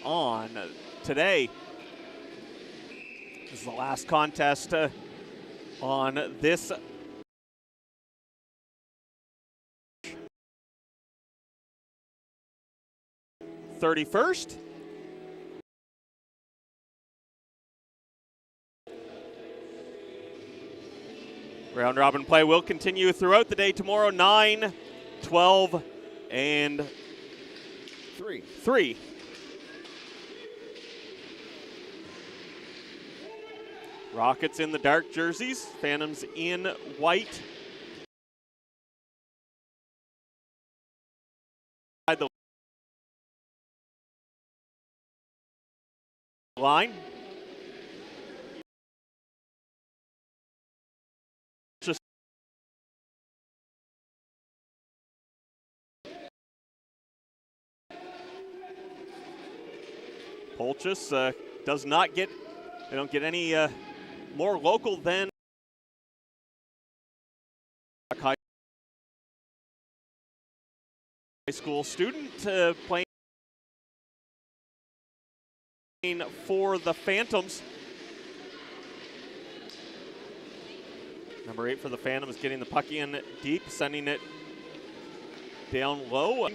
on today. This is the last contest on this 31st. Round robin play will continue throughout the day tomorrow, 9, 12, and 3. Rockets in the dark jerseys, Phantoms in white. The line. Polchus does not get, they don't get any more local than a high school student playing for the Phantoms. Number 8 for the Phantoms getting the puck in deep, sending it down low.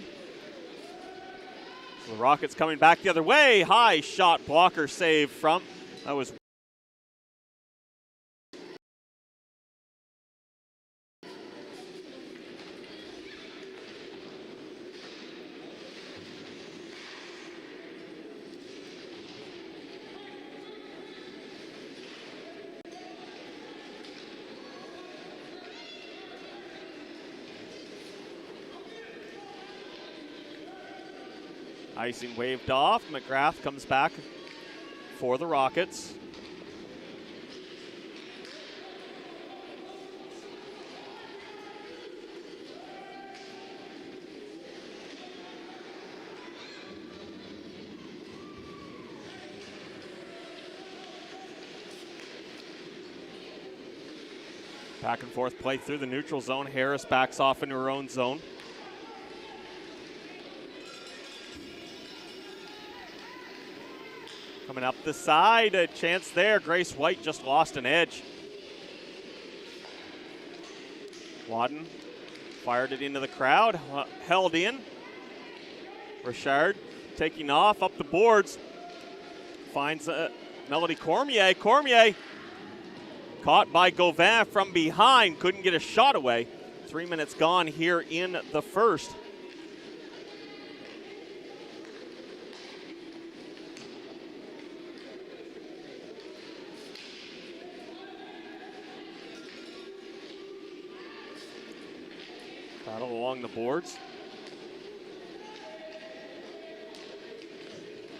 So the Rockets coming back the other way. High shot, blocker save from, that was icing waved off. McGrath comes back for the Rockets. Back and forth play through the neutral zone. Harris backs off into her own zone. Coming up the side, a chance there. Grace White just lost an edge. Wadden fired it into the crowd, held in. Richard taking off up the boards. Finds Melody Cormier. Cormier caught by Gauvin from behind, couldn't get a shot away. 3 minutes gone here in the first. Battle along the boards.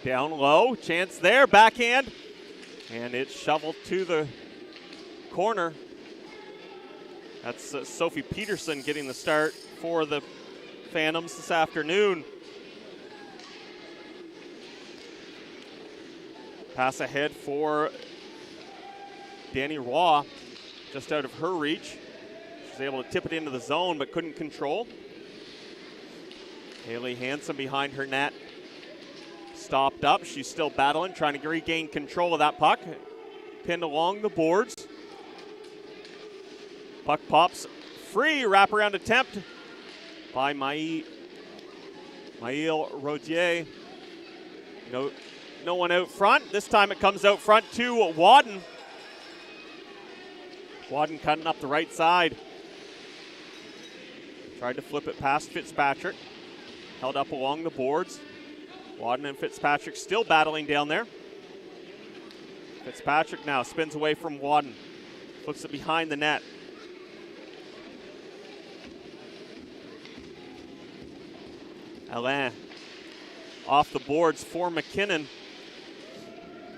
Down low, chance there, backhand. And it's shoveled to the corner. That's Sophie Peterson getting the start for the Phantoms this afternoon. Pass ahead for Danny Raw, just out of her reach. Was able to tip it into the zone, but couldn't control. Haley Hansen behind her net. Stopped up. She's still battling, trying to regain control of that puck. Pinned along the boards. Puck pops free. Wraparound attempt by Maïl Rodier. No one out front. This time it comes out front to Wadden. Wadden cutting up the right side. Tried to flip it past Fitzpatrick. Held up along the boards. Wadden and Fitzpatrick still battling down there. Fitzpatrick now spins away from Wadden. Flips it behind the net. Alain off the boards for McKinnon.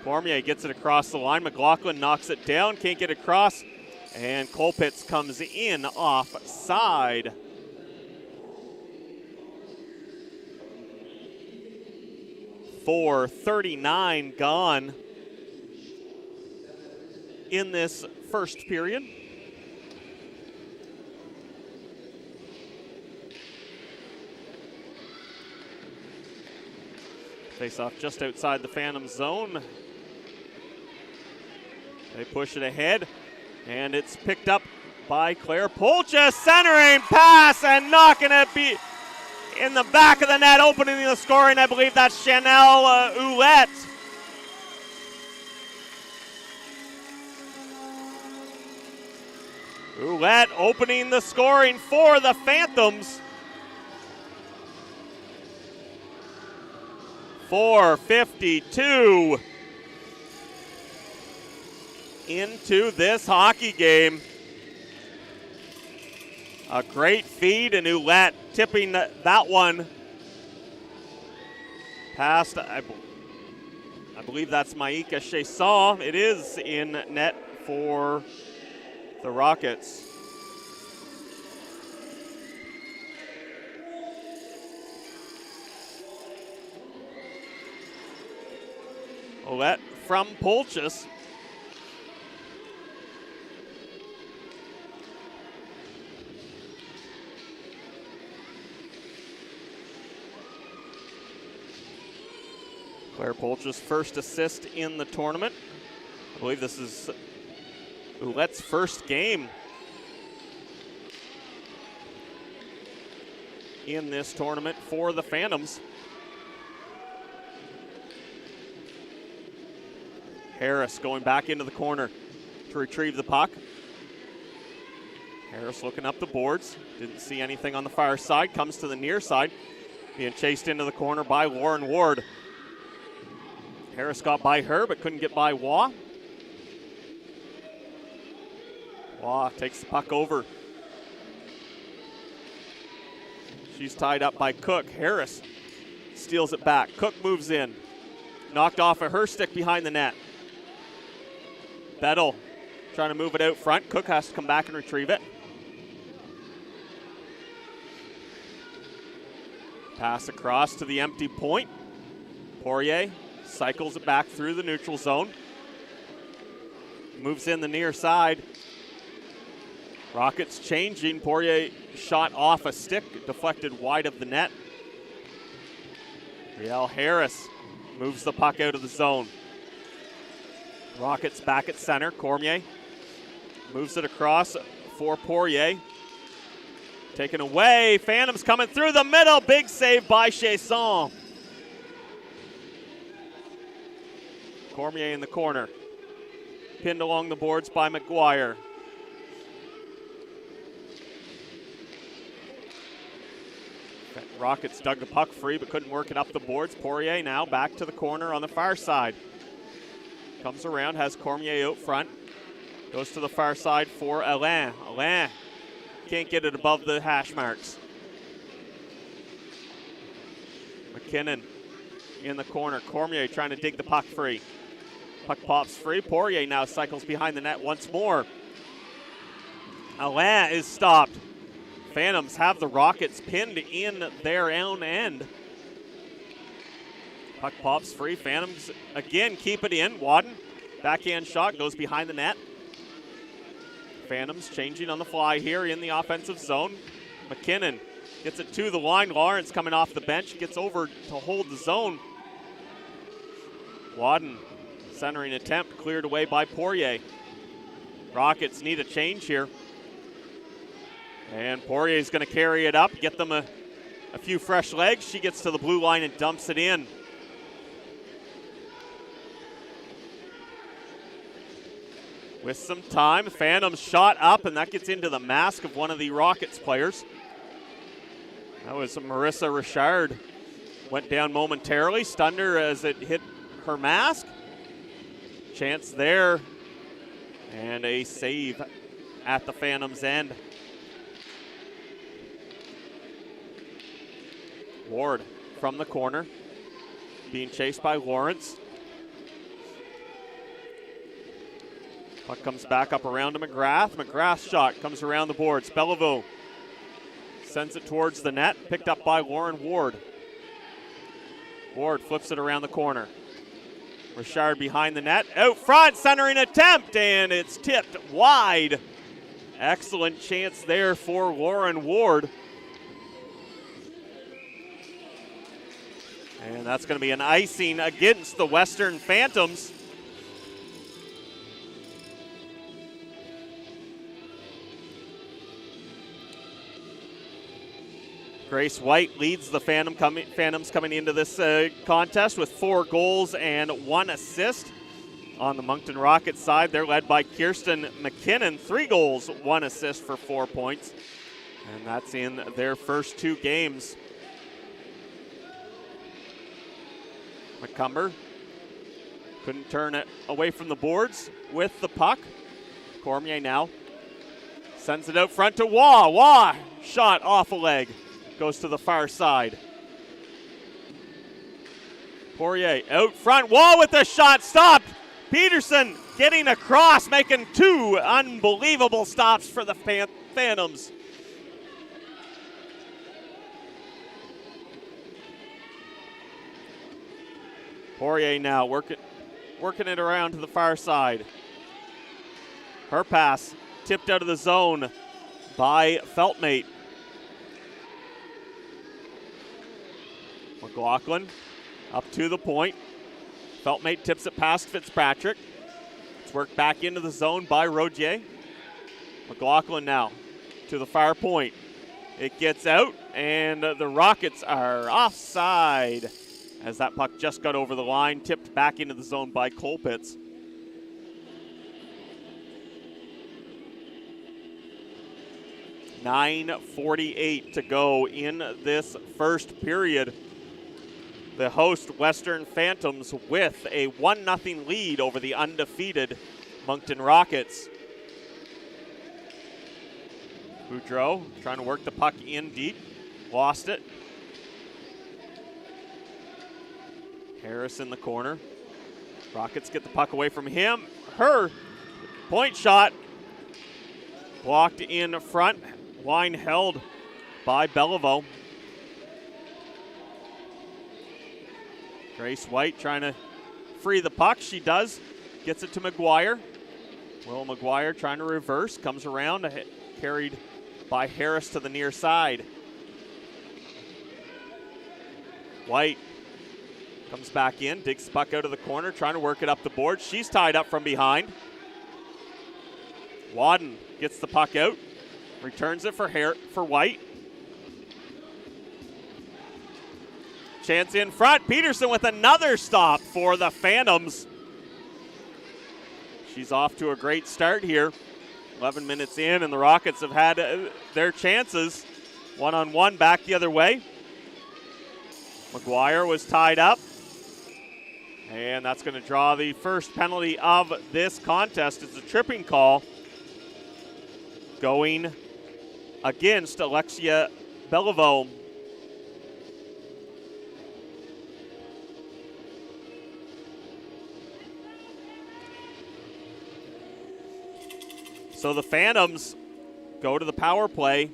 Cormier gets it across the line. McLaughlin knocks it down, can't get across. And Colpitts comes in offside. .39 gone in this first period. Face off just outside the Phantom zone. They push it ahead, and it's picked up by Claire Polchis. Centering pass and knocking it in the back of the net, opening the scoring. I believe that's Chanel Ouellette. Ouellette opening the scoring for the Phantoms. 4:52 into this hockey game. A great feed, and Ouellette tipping that one past, I believe that's Maïka Chesson. It is in net for the Rockets. Ouellette from Polchis. Claire Polchis' first assist in the tournament. I believe this is Ouellette's first game in this tournament for the Phantoms. Harris going back into the corner to retrieve the puck. Harris looking up the boards. Didn't see anything on the far side. Comes to the near side. Being chased into the corner by Lauren Ward. Harris got by her, but couldn't get by Waugh. Waugh takes the puck over. She's tied up by Cook. Harris steals it back. Cook moves in. Knocked off of her stick behind the net. Bettel trying to move it out front. Cook has to come back and retrieve it. Pass across to the empty point. Poirier cycles it back through the neutral zone. Moves in the near side. Rockets changing. Poirier shot off a stick, deflected wide of the net. Riel Harris moves the puck out of the zone. Rockets back at center. Cormier moves it across for Poirier. Taken away. Phantoms coming through the middle. Big save by Chesson. Cormier in the corner. Pinned along the boards by McGuire. Rockets dug the puck free but couldn't work it up the boards. Poirier now back to the corner on the far side. Comes around, has Cormier out front. Goes to the far side for Alain. Alain can't get it above the hash marks. McKinnon in the corner. Cormier trying to dig the puck free. Puck pops free. Poirier now cycles behind the net once more. Alain is stopped. Phantoms have the Rockets pinned in their own end. Puck pops free. Phantoms again keep it in. Wadden, backhand shot, goes behind the net. Phantoms changing on the fly here in the offensive zone. McKinnon gets it to the line. Lawrence coming off the bench, gets over to hold the zone. Wadden, centering attempt, cleared away by Poirier. Rockets need a change here. And Poirier's going to carry it up, get them a few fresh legs. She gets to the blue line and dumps it in. With some time, Phantoms shot up, and that gets into the mask of one of the Rockets players. That was Marissa Richard. Went down momentarily, stunned her as it hit her mask. Chance there, and a save at the Phantoms' end. Ward from the corner, being chased by Lawrence. Puck comes back up around to McGrath. McGrath's shot comes around the boards. Bellevue sends it towards the net, picked up by Lauren Ward. Ward flips it around the corner. Richard behind the net, out front, centering attempt, and it's tipped wide. Excellent chance there for Lauren Ward. And And that's going to be an icing against the Western Phantoms. Grace White leads the Phantoms coming into this contest with 4 goals and 1 assist. On the Moncton Rockets side, they're led by Kirsten McKinnon, 3 goals, 1 assist for 4 points. And that's in their first 2 games. McCumber couldn't turn it away from the boards with the puck. Cormier now sends it out front to Waugh. Waugh, shot off a leg. Goes to the far side. Poirier out front. Waugh with the shot stopped. Peterson getting across, making 2 unbelievable stops for the Phantoms. Poirier now working it around to the far side. Her pass tipped out of the zone by Feltmate. McLaughlin up to the point. Feltmate tips it past Fitzpatrick. It's worked back into the zone by Rodier. McLaughlin now to the far point. It gets out, and the Rockets are offside as that puck just got over the line, tipped back into the zone by Colpitts. .48 to go in this first period. The host Western Phantoms with a 1-0 lead over the undefeated Moncton Rockets. Boudreau trying to work the puck in deep, lost it. Harris in the corner. Rockets get the puck away from him. Her point shot blocked in front. Line held by Beliveau. Grace White trying to free the puck. She does. Gets it to McGuire. Will McGuire trying to reverse. Comes around. Carried by Harris to the near side. White comes back in. Digs the puck out of the corner. Trying to work it up the board. She's tied up from behind. Wadden gets the puck out. Returns it for White. Chance in front. Peterson with another stop for the Phantoms. She's off to a great start here. 11 minutes in, and the Rockets have had their chances. 1-on-1 back the other way. McGuire was tied up. And that's going to draw the first penalty of this contest. It's a tripping call going against Alexia Beliveau. So the Phantoms go to the power play.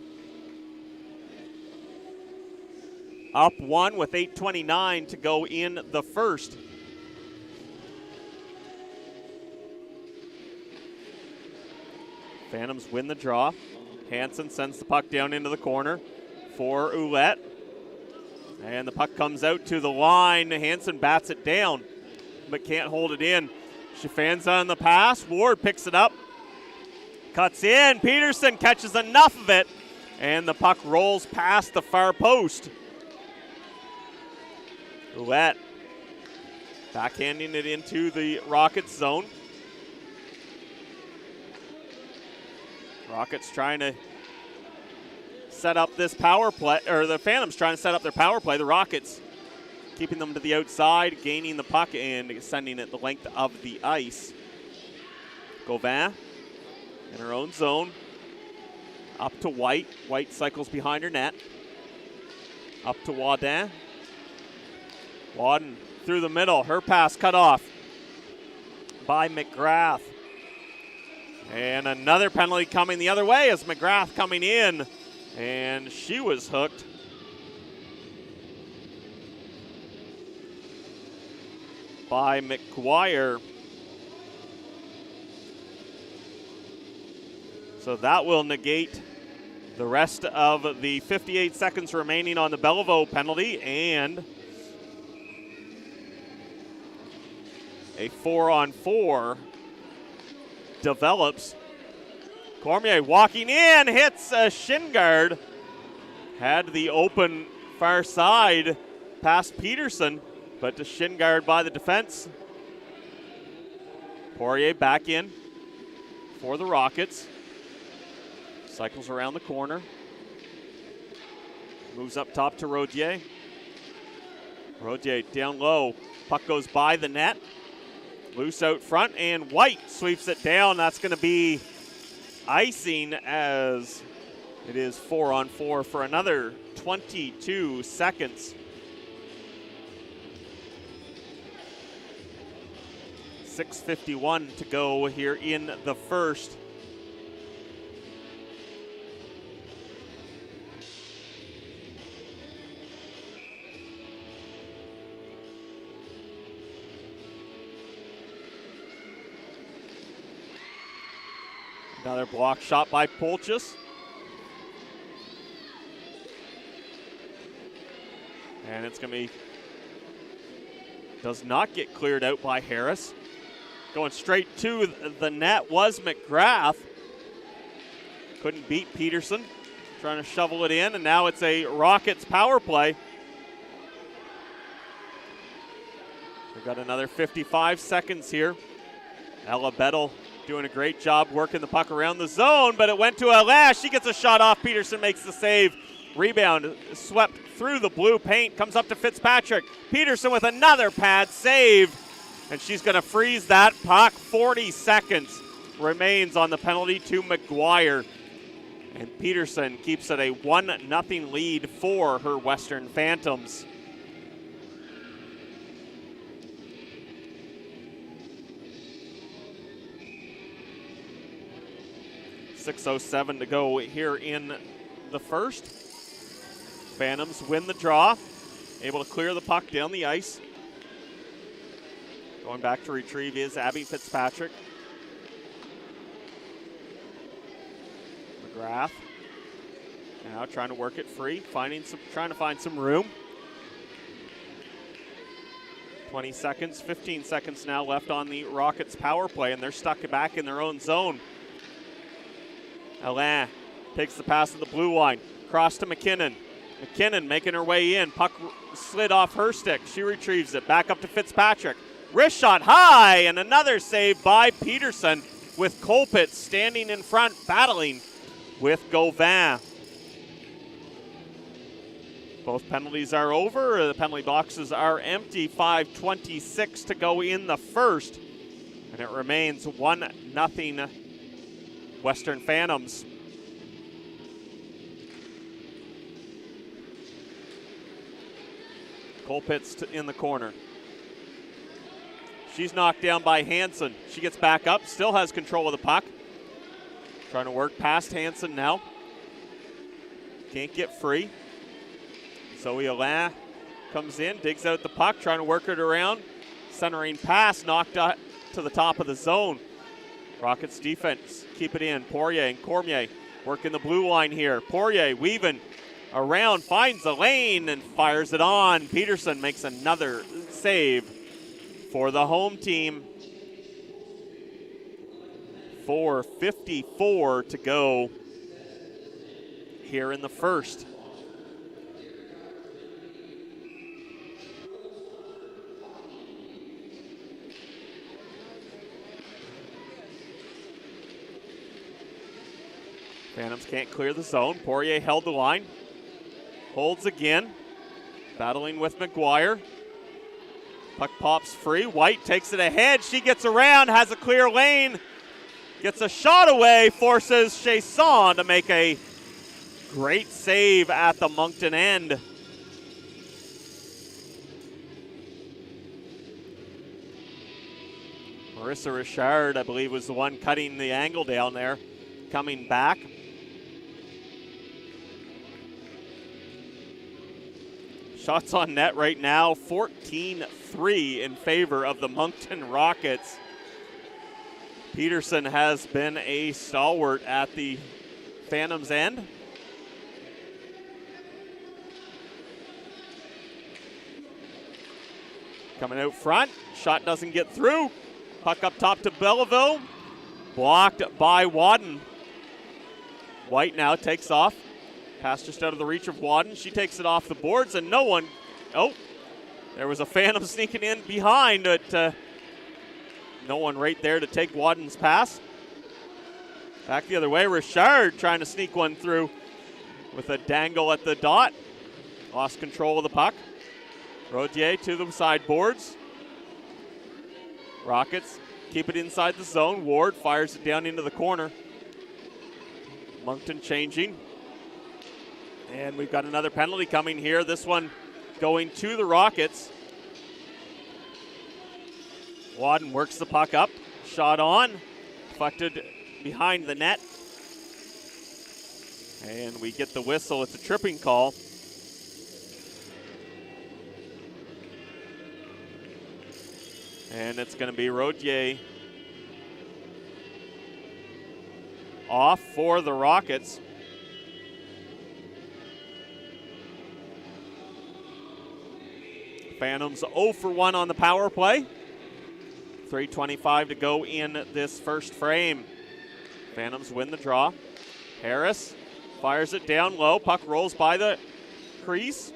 Up 1 with 8:29 to go in the first. Phantoms win the draw. Hansen sends the puck down into the corner for Ouellette. And the puck comes out to the line. Hansen bats it down, but can't hold it in. She fans on the pass. Ward picks it up. Cuts in. Peterson catches enough of it, and the puck rolls past the far post. Ouellette backhanding it into the Rockets zone. Rockets trying to set up this power play, or the Phantoms trying to set up their power play. The Rockets keeping them to the outside, gaining the puck and sending it the length of the ice. Gauvin in her own zone. Up to White. White cycles behind her net. Up to Wadden. Wadden through the middle. Her pass cut off by McGrath. And another penalty coming the other way as McGrath coming in. And she was hooked. By McGuire. So that will negate the rest of the 58 seconds remaining on the Beliveau penalty, and A 4-on-4 develops. Cormier walking in, hits a shin guard. Had the open far side past Peterson, but the shin guard by the defense. Poirier back in for the Rockets. Cycles around the corner. Moves up top to Rodier. Rodier down low. Puck goes by the net. Loose out front, and White sweeps it down. That's going to be icing as it is 4-on-4 for another 22 seconds. 6:51 to go here in the first. Another block shot by Polchis. And it's going to be, does not get cleared out by Harris. Going straight to the net was McGrath. Couldn't beat Peterson. Trying to shovel it in, and now it's a Rockets power play. We've got another 55 seconds here. Ella Bettel doing a great job working the puck around the zone, but it went to Alain. She gets a shot off. Peterson makes the save. Rebound swept through the blue paint. Comes up to Fitzpatrick. Peterson with another pad save. And she's going to freeze that puck. 40 seconds remains on the penalty to McGuire. And Peterson keeps it a 1-0 lead for her Western Phantoms. .607 to go here in the first. Phantoms win the draw. Able to clear the puck down the ice. Going back to retrieve is Abby Fitzpatrick. McGrath now trying to work it free, trying to find some room. 20 seconds, 15 seconds now left on the Rockets power play, and they're stuck back in their own zone. Alain takes the pass to the blue line, cross to McKinnon. McKinnon making her way in. Puck slid off her stick. She retrieves it. Back up to Fitzpatrick. Wrist shot high, and another save by Peterson with Colpitts standing in front, battling with Gauvin. Both penalties are over. The penalty boxes are empty. 5:26 to go in the first, and it remains 1-0 Western Phantoms. Colpitts in the corner. She's knocked down by Hansen. She gets back up, still has control of the puck. Trying to work past Hansen now. Can't get free. Zoe Alain comes in, digs out the puck, trying to work it around. Centering pass, knocked out to the top of the zone. Rockets defense, keep it in. Poirier and Cormier working the blue line here. Poirier weaving around, finds the lane and fires it on. Peterson makes another save for the home team. 4:54 to go here in the first. Phantoms can't clear the zone. Poirier held the line. Holds again. Battling with McGuire. Puck pops free. White takes it ahead. She gets around, has a clear lane. Gets a shot away, forces Chasson to make a great save at the Moncton end. Marissa Richard, I believe, was the one cutting the angle down there. Coming back. Shots on net right now, 14-3 in favor of the Moncton Rockets. Peterson has been a stalwart at the Phantoms' end. Coming out front, shot doesn't get through. Puck up top to Belleville, blocked by Wadden. White now takes off. Pass just out of the reach of Wadden. She takes it off the boards, and no one. Oh, there was a Phantom sneaking in behind, but no one right there to take Wadden's pass. Back the other way, Richard trying to sneak one through with a dangle at the dot. Lost control of the puck. Rodier to the sideboards. Rockets keep it inside the zone. Ward fires it down into the corner. Moncton changing. And we've got another penalty coming here. This one going to the Rockets. Wadden works the puck up. Shot on. Deflected behind the net. And we get the whistle. It's a tripping call. And it's going to be Rodier off for the Rockets. Phantoms 0 for 1 on the power play. 3:25 to go in this first frame. Phantoms win the draw. Harris fires it down low. Puck rolls by the crease.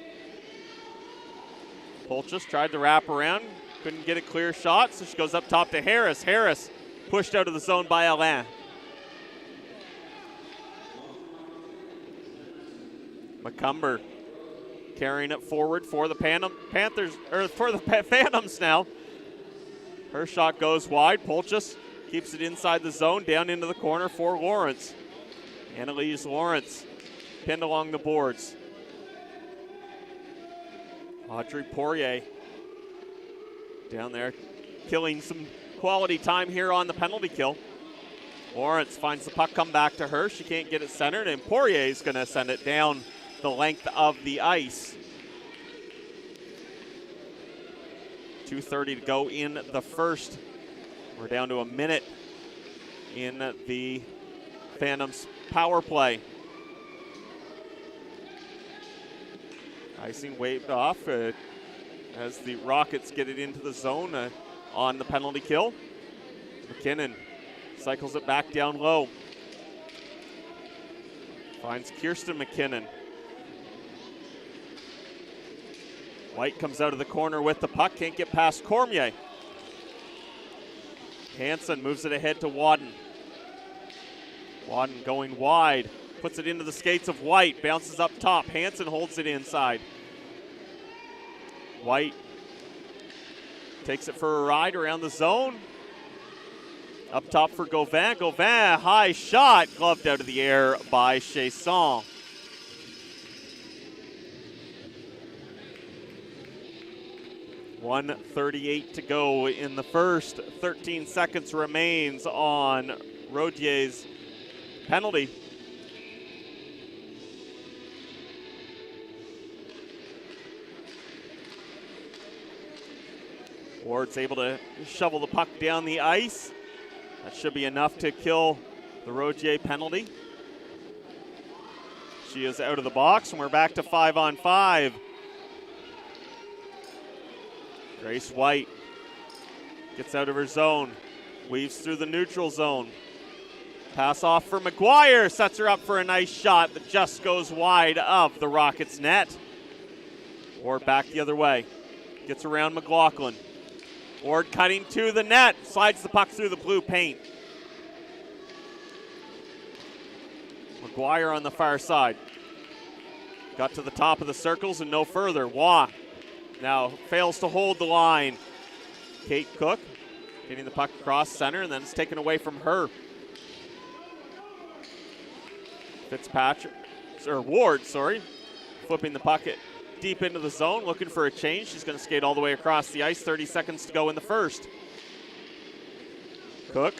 Polchus tried to wrap around. Couldn't get a clear shot, so she goes up top to Harris. Harris pushed out of the zone by Alain. McCumber carrying it forward for the Phantoms now. Her shot goes wide. Polchus keeps it inside the zone, down into the corner for Lawrence. Annalise Lawrence pinned along the boards. Audrey Poirier down there, killing some quality time here on the penalty kill. Lawrence finds the puck come back to her. She can't get it centered, and Poirier is going to send it down the length of the ice. 2:30 to go in the first. We're down to a minute in the Phantoms power play. Icing waved off as the Rockets get it into the zone on the penalty kill. McKinnon cycles it back down low. Finds Kirsten McKinnon. White comes out of the corner with the puck, can't get past Cormier. Hansen moves it ahead to Wadden. Wadden going wide, puts it into the skates of White, bounces up top. Hansen holds it inside. White takes it for a ride around the zone. Up top for Gauvin. Gauvin, high shot, gloved out of the air by Chasson. .138 to go in the first. 13 seconds remains on Rodier's penalty. Ward's able to shovel the puck down the ice. That should be enough to kill the Rodier penalty. She is out of the box, and we're back to 5-on-5. Grace White gets out of her zone, weaves through the neutral zone. Pass off for McGuire, sets her up for a nice shot that just goes wide of the Rockets' net. Ward back the other way, gets around McLaughlin. Ward cutting to the net, slides the puck through the blue paint. McGuire on the far side. Got to the top of the circles and no further. Waugh now fails to hold the line. Kate Cook getting the puck across center, and then it's taken away from her. Ward, flipping the puck deep into the zone, looking for a change. She's going to skate all the way across the ice. 30 seconds to go in the first. Cook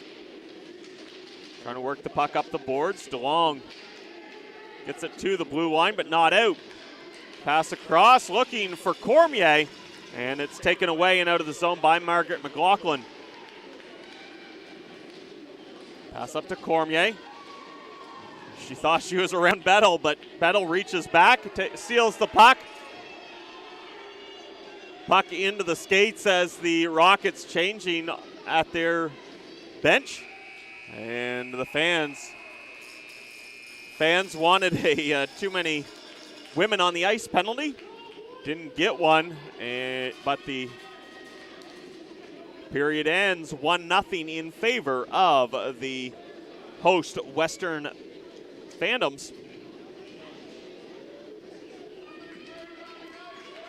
trying to work the puck up the boards. DeLong gets it to the blue line, but not out. Pass across, looking for Cormier, and it's taken away and out of the zone by Margaret McLaughlin. Pass up to Cormier. She thought she was around Bettel, but Bettel reaches back, seals the puck. Puck into the skates as the Rockets changing at their bench. And the fans wanted a too many women on the ice penalty. Didn't get one, but the period ends 1-0 in favor of the host Western Phantoms.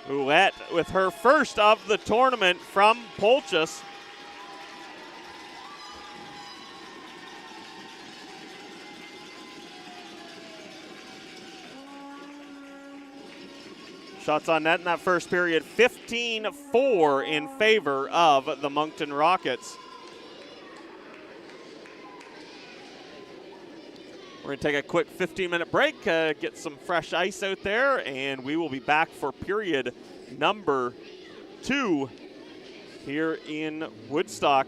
Ouellette with her first of the tournament from Polchis. Shots on net in that first period, 15-4 in favor of the Moncton Rockets. We're going to take a quick 15-minute break, get some fresh ice out there, and we will be back for period number 2 here in Woodstock.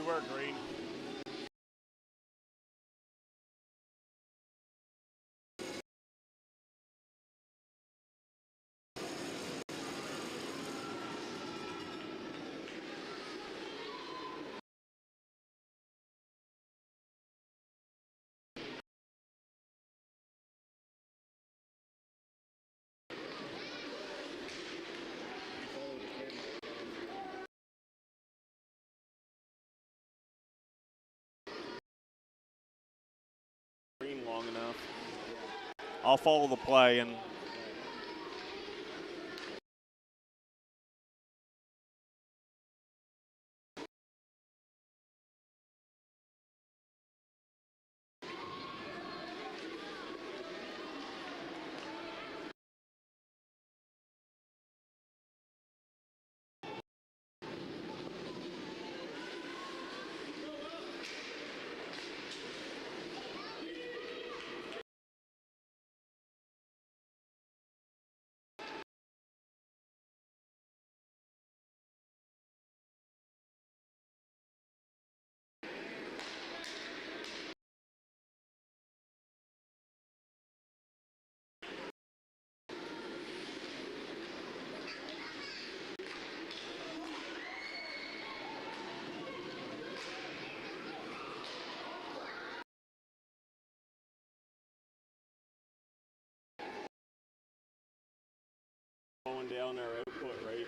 wear green. Green long enough. I'll follow the play and Going down our output rate.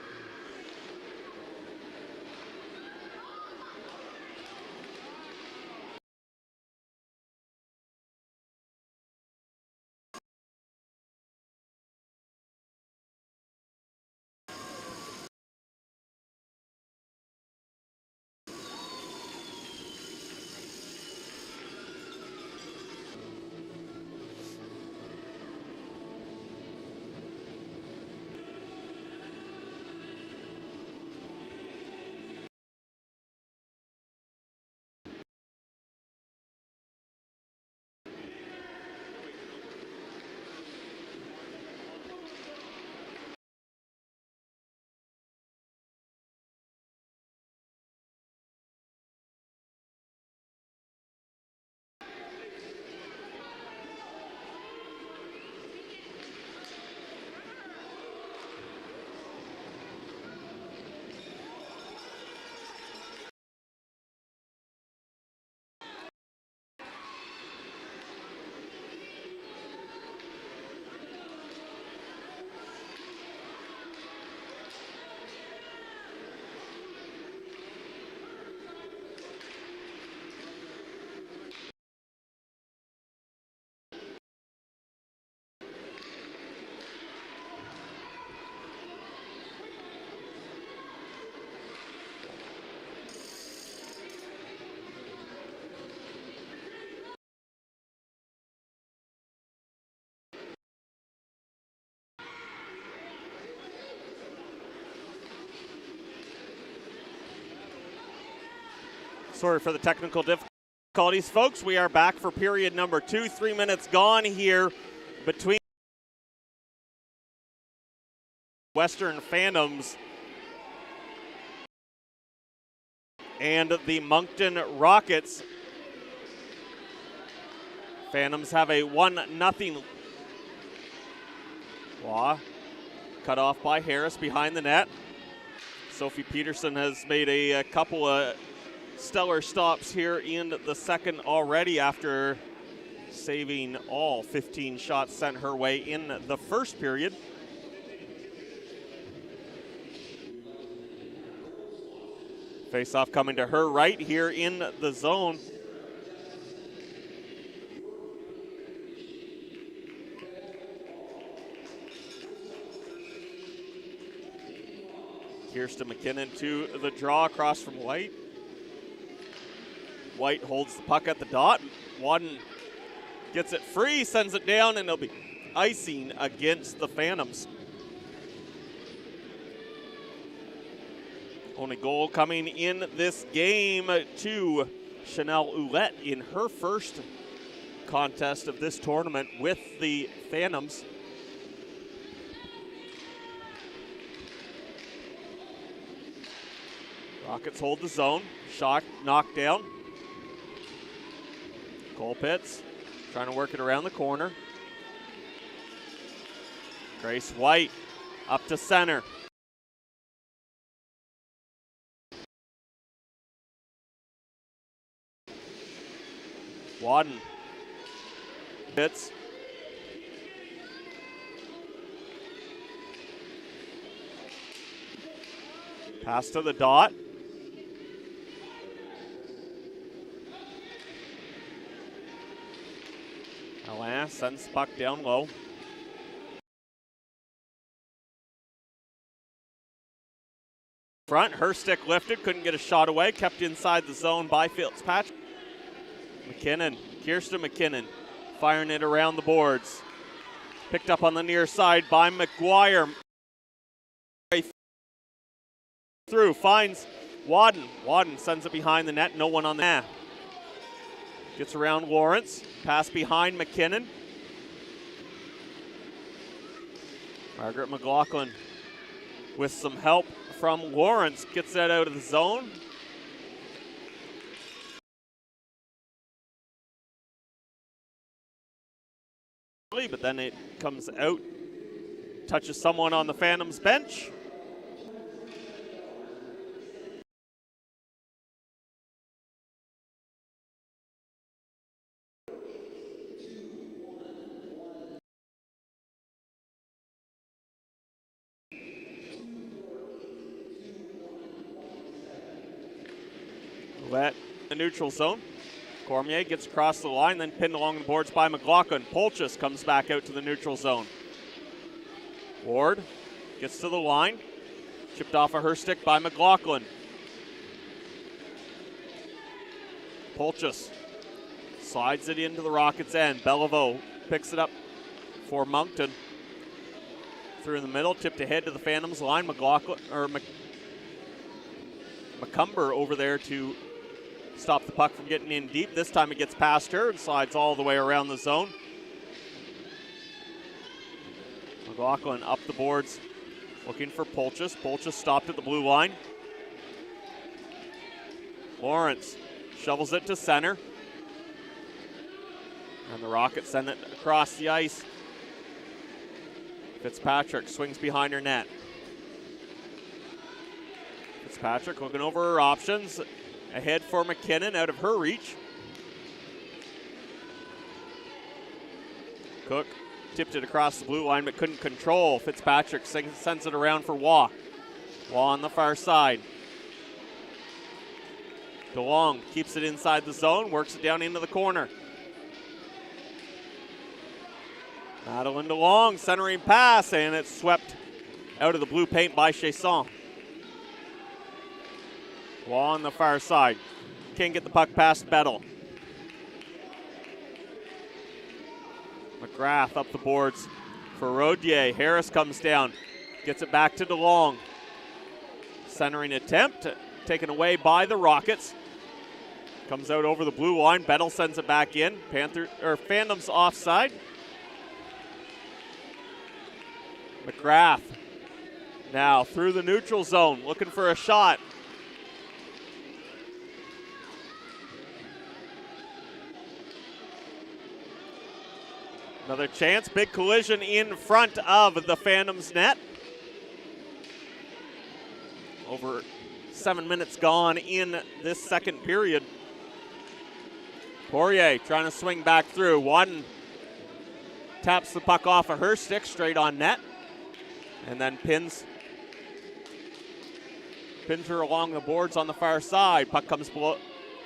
sorry for the technical difficulties, folks. We are back for period number 2. 3 minutes gone here between Western Phantoms and the Moncton Rockets. Phantoms have a 1-0 Law cut off by Harris behind the net. Sophie Peterson has made a couple of stellar stops here in the second already after saving all 15 shots sent her way in the first period. Face-off coming to her right here in the zone. Kirsten McKinnon to the draw across from White. White holds the puck at the dot. Wadden gets it free, sends it down, and it'll be icing against the Phantoms. Only goal coming in this game to Chanel Ouellette in her first contest of this tournament with the Phantoms. Rockets hold the zone. Shot knocked down. Colpitts trying to work it around the corner. Grace White up to center. Wadden hits. Pass to the dot. Alain sends puck down low. Front, her stick lifted, couldn't get a shot away, kept inside the zone by Fitzpatrick. McKinnon, Kirsten McKinnon, firing it around the boards. Picked up on the near side by McGuire. Through, finds Wadden. Wadden sends it behind the net, no one on the net. Gets around Lawrence, pass behind McKinnon. Margaret McLaughlin with some help from Lawrence gets that out of the zone. But then it comes out, touches someone on the Phantoms bench. Let the neutral zone. Cormier gets across the line, then pinned along the boards by McLaughlin. Polchus comes back out to the neutral zone. Ward gets to the line. Chipped off of her stick by McLaughlin. Polchus slides it into the Rockets' end. Beliveau picks it up for Moncton. Through in the middle, tipped ahead to the Phantoms line. McLaughlin or McCumber over there to stop the puck from getting in deep. This time it gets past her and slides all the way around the zone. McLaughlin up the boards, looking for Polchus. Polchus stopped at the blue line. Lawrence shovels it to center. And the Rockets send it across the ice. Fitzpatrick swings behind her net. Fitzpatrick looking over her options. Ahead for McKinnon, out of her reach. Cook tipped it across the blue line but couldn't control. Fitzpatrick sends it around for Waugh. Waugh on the far side. DeLong keeps it inside the zone, works it down into the corner. Madeline DeLong, centering pass, and it's swept out of the blue paint by Chasson. Waugh on the far side. Can't get the puck past Bettle. McGrath up the boards for Rodier. Harris comes down. Gets it back to DeLong. Centering attempt taken away by the Rockets. Comes out over the blue line. Bettle sends it back in. Phantoms offside. McGrath now through the neutral zone, looking for a shot. Another chance, big collision in front of the Phantoms net. Over 7 minutes gone in this second period. Poirier trying to swing back through. Wadden taps the puck off of her stick straight on net. And then pins her along the boards on the far side. Puck comes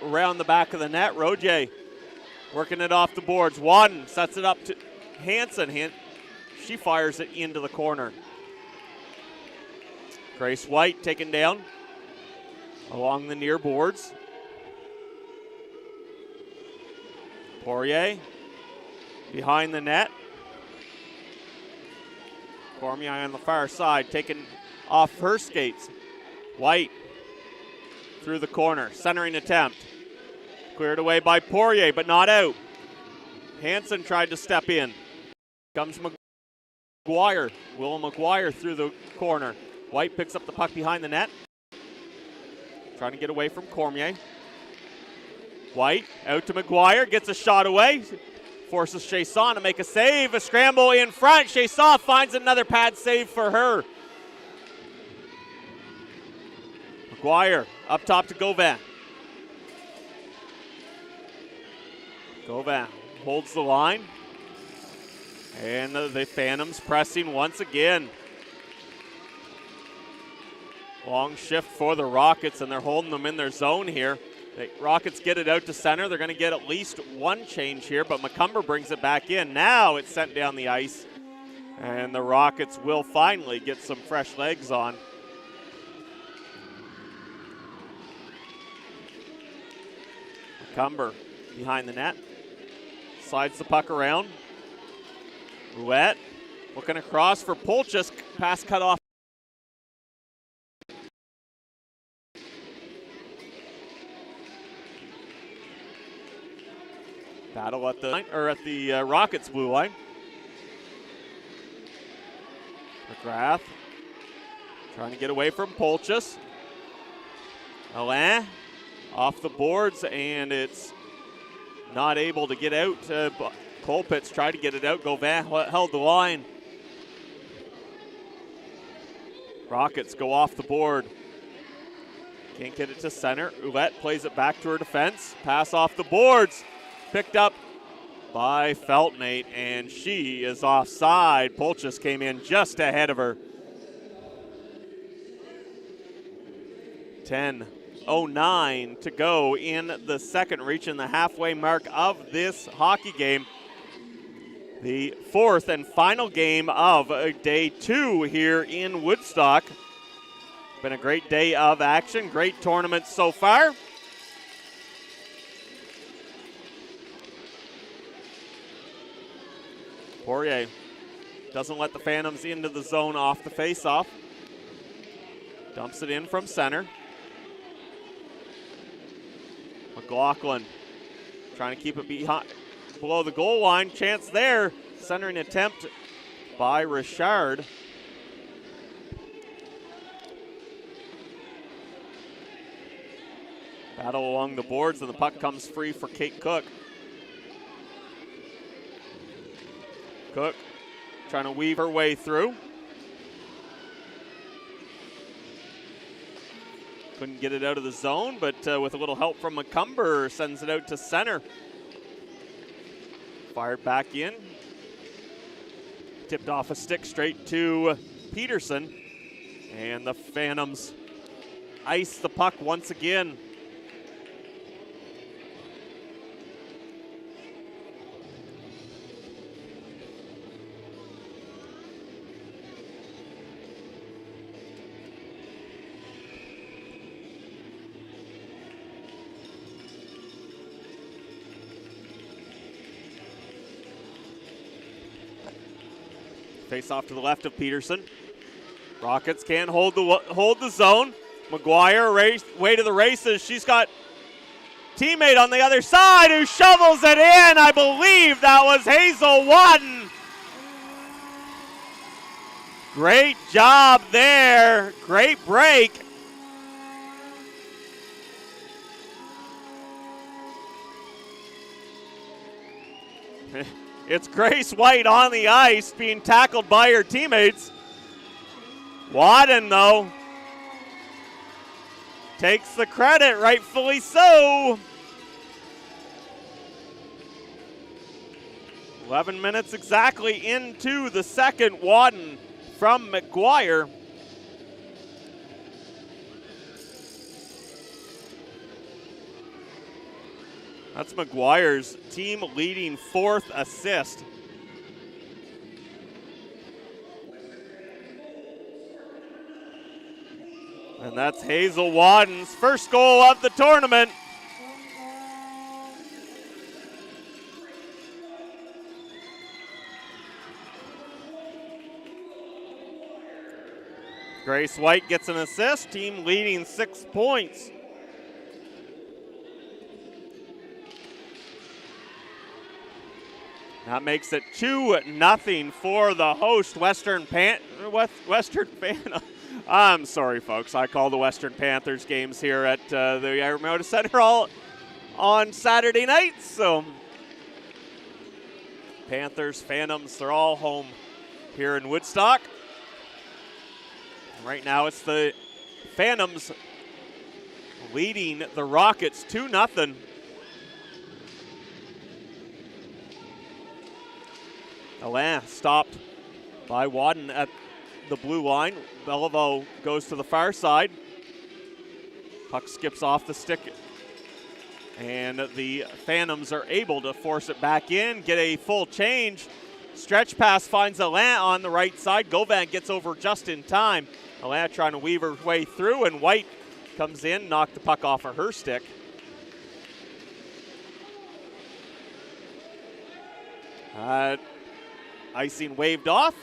around the back of the net. Rodier working it off the boards. Wadden sets it up to Hansen. She fires it into the corner. Grace White taken down along the near boards. Poirier behind the net. Cormier on the far side, taken off her skates. White through the corner, centering attempt. Cleared away by Poirier, but not out. Hansen tried to step in. Comes McGuire. Will McGuire through the corner. White picks up the puck behind the net. trying to get away from Cormier. White out to McGuire, gets a shot away. Forces Chasson to make a save. A scramble in front. Chasson finds another pad save for her. McGuire up top to Gauvin. Gauvin holds the line. And the Phantoms pressing once again. Long shift for the Rockets, and they're holding them in their zone here. The Rockets get it out to center. They're going to get at least one change here, but McCumber brings it back in. Now it's sent down the ice, and the Rockets will finally get some fresh legs on. McCumber behind the net. Slides the puck around. Rouette looking across for Polchus. Pass cut off. Battle at the Rockets blue line. McGrath trying to get away from Polchus. Alain off the boards, and it's not able to get out. Colpitz tried to get it out. Gauvin held the line. Rockets go off the board. Can't get it to center. Ouellette plays it back to her defense. Pass off the boards. Picked up by Feltnate, and she is offside. Polchus came in just ahead of her. 10:09 to go in the second, reaching the halfway mark of this hockey game. The fourth and final game of day 2 here in Woodstock. Been a great day of action, great tournament so far. Poirier doesn't let the Phantoms into the zone off the face-off. Dumps it in from center. McLaughlin trying to keep it below the goal line. Chance there. Centering attempt by Richard. Battle along the boards, and the puck comes free for Kate Cook. Cook trying to weave her way through. Couldn't get it out of the zone, but with a little help from McCumber, sends it out to center. Fired back in. Tipped off a stick straight to Peterson. And the Phantoms ice the puck once again. Face off to the left of Peterson. Rockets can't hold the zone. McGuire way to the races. She's got teammate on the other side who shovels it in. I believe that was Hazel Wadden. Great job there. Great break. It's Grace White on the ice being tackled by her teammates. Wadden, though, takes the credit, rightfully so. 11 minutes exactly into the second. Wadden from McGuire. That's McGuire's team leading 4th assist. And that's Hazel Wadden's first goal of the tournament. Grace White gets an assist, team leading 6 points. That makes it 2-0 for the host, Western Phantoms. I'm sorry, folks. I call the Western Panthers games here at the Armada Center all on Saturday nights. So Panthers, Phantoms, they're all home here in Woodstock. Right now it's the Phantoms leading the Rockets 2-0. Alain stopped by Wadden at the blue line. Beliveau goes to the far side. Puck skips off the stick. And the Phantoms are able to force it back in, get a full change. Stretch pass finds Alain on the right side. Gauvin gets over just in time. Alain trying to weave her way through, and White comes in, knocked the puck off of her stick. Icing waved off.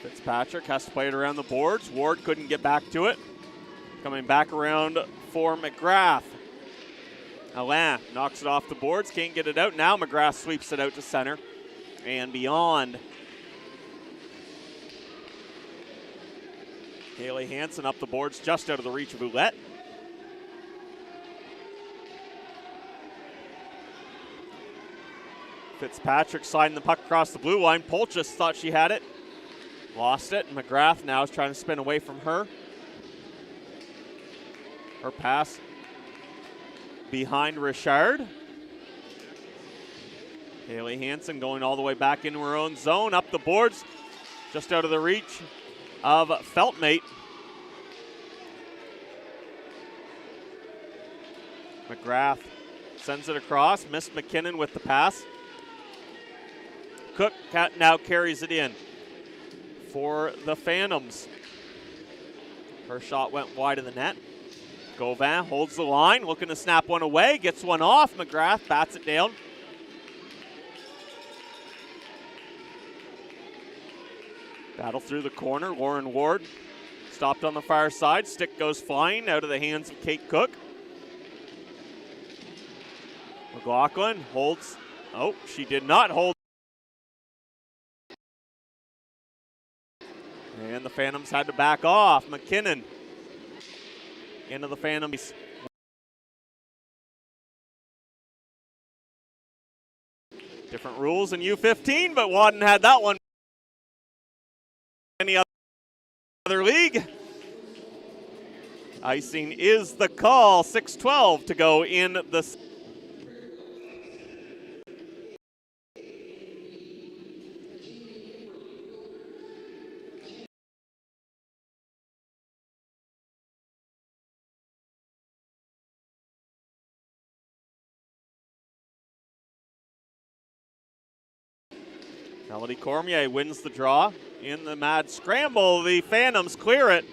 Fitzpatrick has to play it around the boards. Ward couldn't get back to it. Coming back around for McGrath. Alain knocks it off the boards, can't get it out. Now McGrath sweeps it out to center and beyond. Haley Hansen up the boards just out of the reach of Ouellette. Fitzpatrick sliding the puck across the blue line. Polchus thought she had it. Lost it. McGrath now is trying to spin away from her. Her pass behind Richard. Haley Hansen going all the way back into her own zone. Up the boards. Just out of the reach of Feltmate. McGrath sends it across. Missed McKinnon with the pass. Cook now carries it in for the Phantoms. Her shot went wide of the net. Gauvin holds the line, looking to snap one away, gets one off. McGrath bats it down. Battle through the corner. Lauren Ward stopped on the far side. Stick goes flying out of the hands of Kate Cook. McLaughlin holds. Oh, she did not hold. And the Phantoms had to back off. McKinnon into the Phantoms. Different rules in U15, but Wadden had that one. Any other league? Icing is the call. 6:12 to go in the. Melody Cormier wins the draw in the mad scramble. The Phantoms clear it.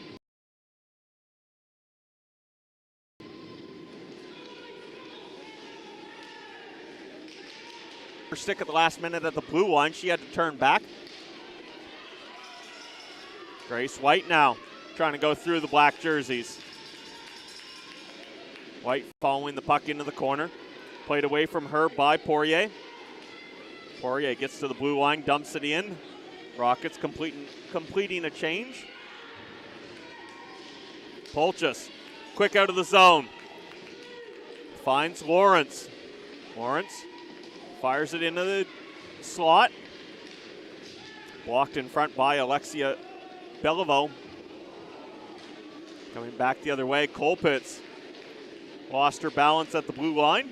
Her stick at the last minute at the blue line. She had to turn back. Grace White now trying to go through the black jerseys. White following the puck into the corner. Played away from her by Poirier. Poirier gets to the blue line, dumps it in. Rockets completing a change. Polchus, quick out of the zone. Finds Lawrence. Lawrence fires it into the slot. Blocked in front by Alexia Beliveau. Coming back the other way, Colpitz lost her balance at the blue line.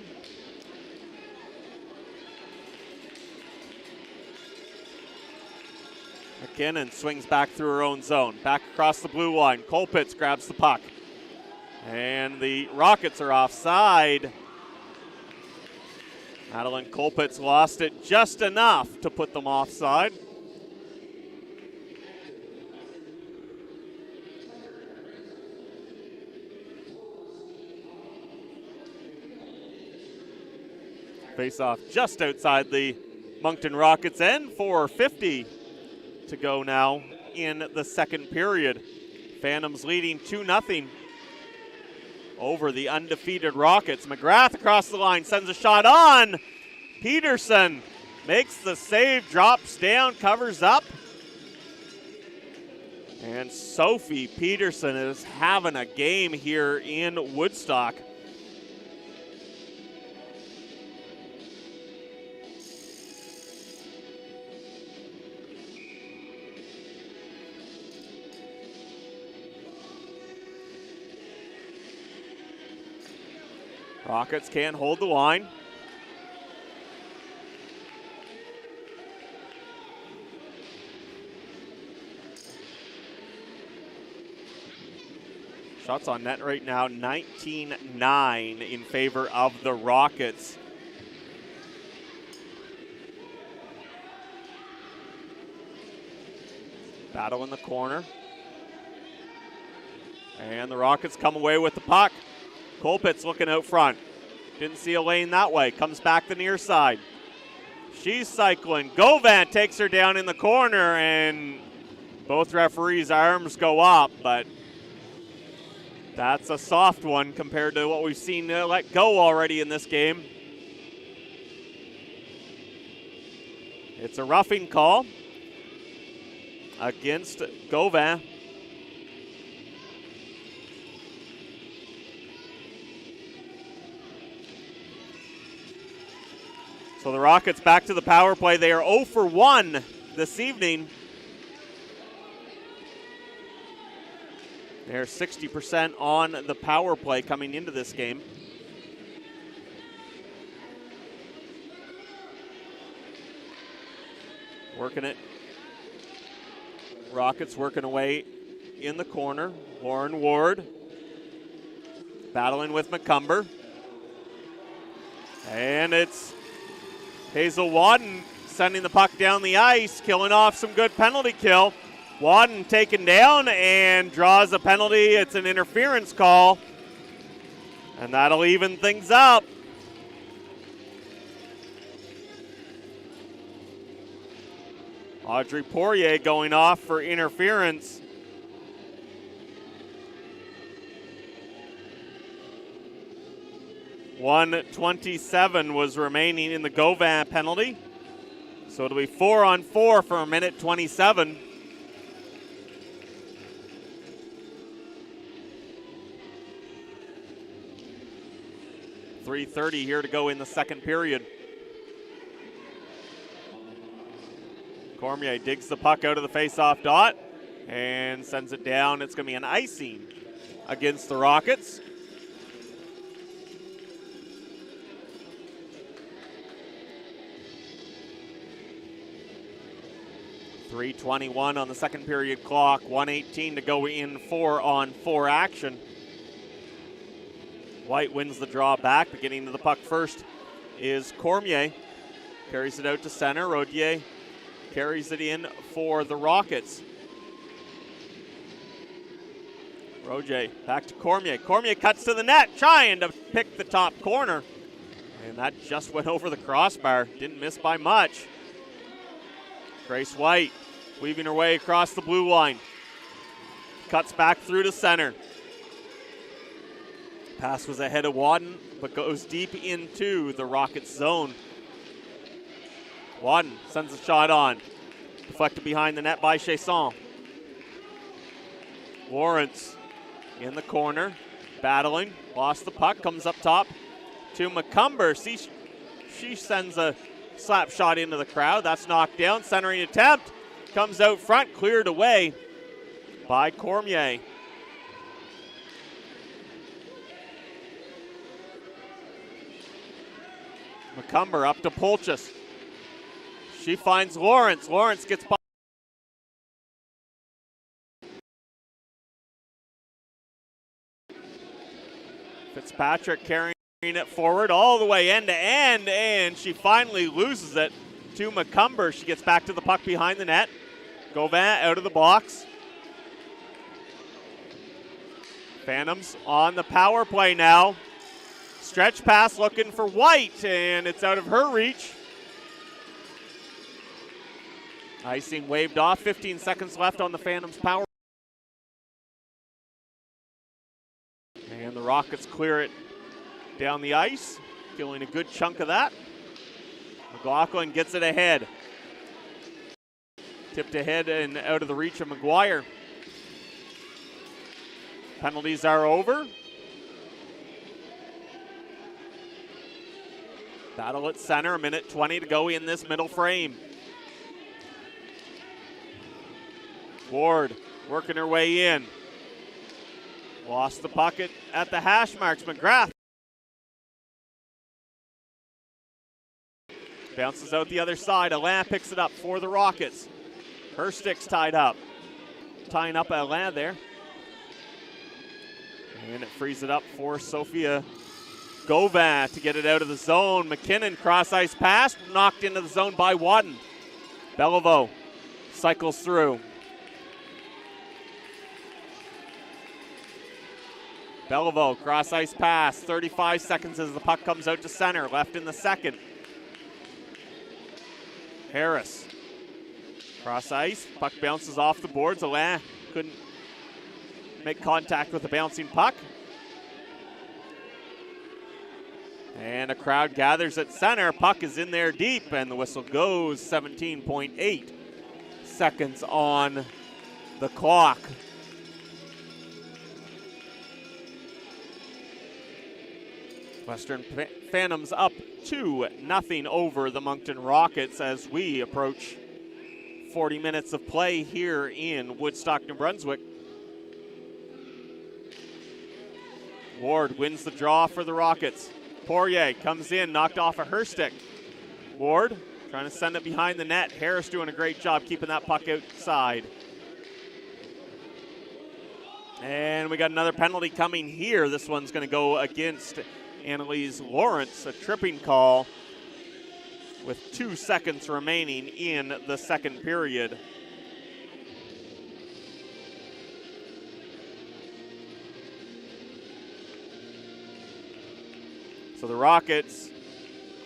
McKinnon swings back through her own zone. Back across the blue line. Colpitz grabs the puck. And the Rockets are offside. Madeline Colpitz lost it just enough to put them offside. Face off just outside the Moncton Rockets end. 4:50 to go now in the second period. Phantoms leading 2-0 over the undefeated Rockets. McGrath across the line, sends a shot on. Peterson makes the save, drops down, covers up. And Sophie Peterson is having a game here in Woodstock. Rockets can't hold the line. Shots on net right now, 19-9 in favor of the Rockets. Battle in the corner. And the Rockets come away with the puck. Colpitt's looking out front. Didn't see a lane that way. Comes back the near side. She's cycling. Govan takes her down in the corner, and both referees' arms go up, but that's a soft one compared to what we've seen let go already in this game. It's a roughing call against Govan. So the Rockets back to the power play. They are 0 for 1 this evening. They're 60% on the power play coming into this game. Working it. Rockets working away in the corner. Lauren Ward battling with McCumber. And it's Hazel Wadden sending the puck down the ice, killing off some good penalty kill. Wadden taken down and draws a penalty. It's an interference call, and that'll even things up. Audrey Poirier going off for interference. .127 was remaining in the Govan penalty. So it'll be 4-on-4 for a minute 27. .330 here to go in the second period. Cormier digs the puck out of the face-off dot and sends it down. It's going to be an icing against the Rockets. .321 on the second period clock, 1:18 to go in 4-on-4 action. White wins the draw back, but getting to the puck first is Cormier. Carries it out to center. Rodier carries it in for the Rockets. Rodier back to Cormier. Cormier cuts to the net, trying to pick the top corner. And that just went over the crossbar. Didn't miss by much. Grace White weaving her way across the blue line. Cuts back through to center. Pass was ahead of Wadden, but goes deep into the Rockets zone. Wadden sends a shot on. Deflected behind the net by Chasson. Lawrence in the corner, battling. Lost the puck, comes up top to McCumber. She sends a slap shot into the crowd. That's knocked down. Centering attempt. Comes out front, cleared away by Cormier. McCumber up to Polchus. She finds Lawrence. Lawrence gets by. Fitzpatrick carrying it forward all the way end to end, and she finally loses it to McCumber. She gets back to the puck behind the net. Gauvin out of the box. Phantoms on the power play now. Stretch pass looking for White, and it's out of her reach. Icing waved off. 15 seconds left on the Phantoms power. And the Rockets clear it down the ice, killing a good chunk of that. McLaughlin gets it ahead. Tipped ahead and out of the reach of McGuire. Penalties are over. Battle at center, a minute 20 to go in this middle frame. Ward working her way in. Lost the puck at the hash marks. McGrath bounces out the other side. Alain picks it up for the Rockets. Her stick's tied up. Tying up Alain there. And it frees it up for Sophia Gauvin to get it out of the zone. McKinnon cross-ice pass, knocked into the zone by Wadden. Beliveau cycles through. Beliveau, cross-ice pass, 35 seconds as the puck comes out to center, left in the second. Harris, cross-ice, puck bounces off the boards. Alain couldn't make contact with the bouncing puck. And a crowd gathers at center. Puck is in there deep, and the whistle goes. 17.8 seconds on the clock. Western Phantoms up 2-0 over the Moncton Rockets as we approach 40 minutes of play here in Woodstock, New Brunswick. Ward wins the draw for the Rockets. Poirier comes in, knocked off a her stick. Ward trying to send it behind the net. Harris doing a great job keeping that puck outside. And we got another penalty coming here. This one's going to go against Annalise Lawrence, a tripping call with 2 seconds remaining in the second period. So the Rockets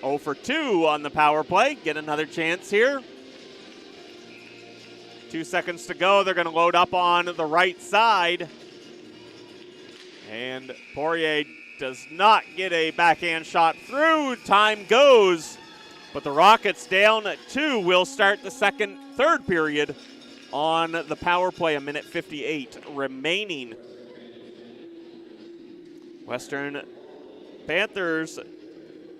0 for 2 on the power play. Get another chance here. 2 seconds to go. They're going to load up on the right side. And Poirier does not get a backhand shot through. Time goes. But the Rockets down at 2 will start the third period on the power play. A minute 58 remaining. Western Panthers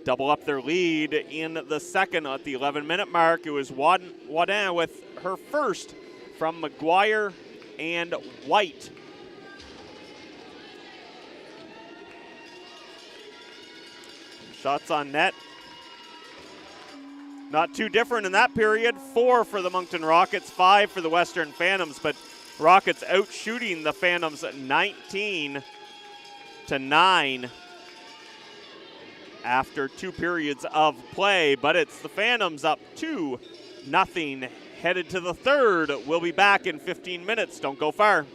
double up their lead in the second at the 11-minute mark. It was Wadden with her first from McGuire and White. Shots on net. Not too different in that period. 4 for the Moncton Rockets, 5 for the Western Phantoms, but Rockets out shooting the Phantoms 19-9 after 2 periods of play. But it's the Phantoms up 2-0 headed to the third. We'll be back in 15 minutes. Don't go far.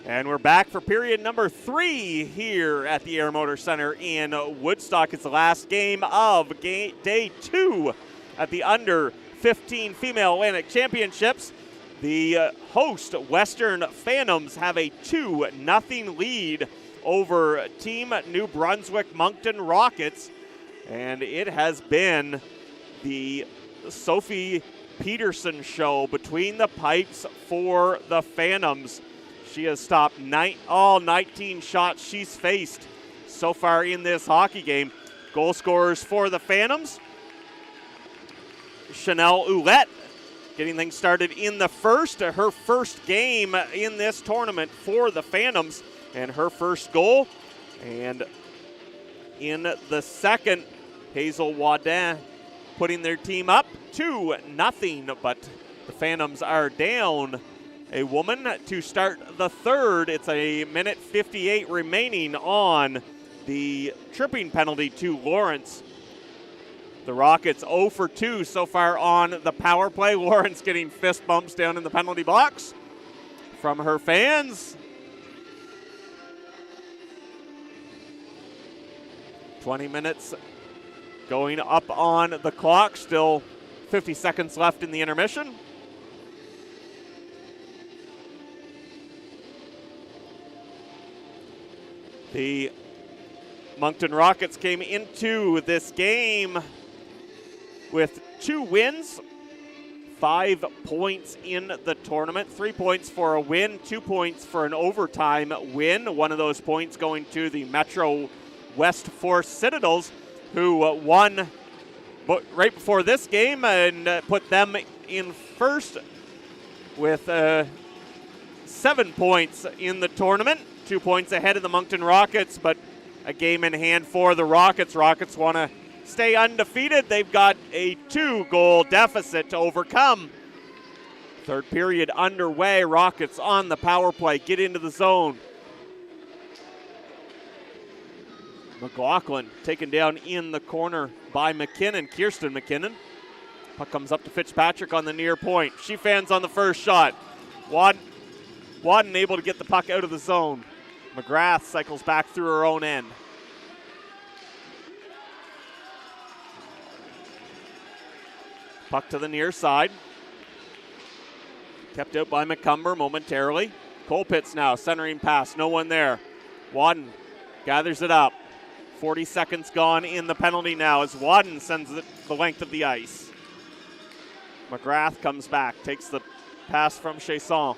And we're back for period number 3 here at the Air Motor Center in Woodstock. It's the last game of day 2 at the under 15 Female Atlantic Championships. The host Western Phantoms have a 2-0 lead over Team New Brunswick Moncton Rockets. And it has been the Sophie Peterson show between the pipes for the Phantoms. She has stopped all 19 shots she's faced so far in this hockey game. Goal scorers for the Phantoms: Chanel Ouellette getting things started in the first, her first game in this tournament for the Phantoms, and her first goal. And in the second, Hazel Wadin putting their team up 2-0, but the Phantoms are down a woman to start the third. It's a minute 58 remaining on the tripping penalty to Lawrence. The Rockets 0 for 2 so far on the power play. Lawrence getting fist bumps down in the penalty box from her fans. 20 minutes going up on the clock. Still 50 seconds left in the intermission. The Moncton Rockets came into this game with 2 wins, 5 points in the tournament, 3 points for a win, 2 points for an overtime win. One of those points going to the Metro West Force Citadels, who won right before this game and put them in first with 7 points in the tournament. 2 points ahead of the Moncton Rockets, but a game in hand for the Rockets. Rockets want to stay undefeated. They've got a 2-goal deficit to overcome. Third period underway. Rockets on the power play. Get into the zone. McLaughlin taken down in the corner by McKinnon, Kirsten McKinnon. Puck comes up to Fitzpatrick on the near point. She fans on the first shot. Wadden able to get the puck out of the zone. McGrath cycles back through her own end. Puck to the near side. Kept out by McCumber momentarily. Colpitts now centering pass. No one there. Wadden gathers it up. 40 seconds gone in the penalty now as Wadden sends it the length of the ice. McGrath comes back, takes the pass from Chasson.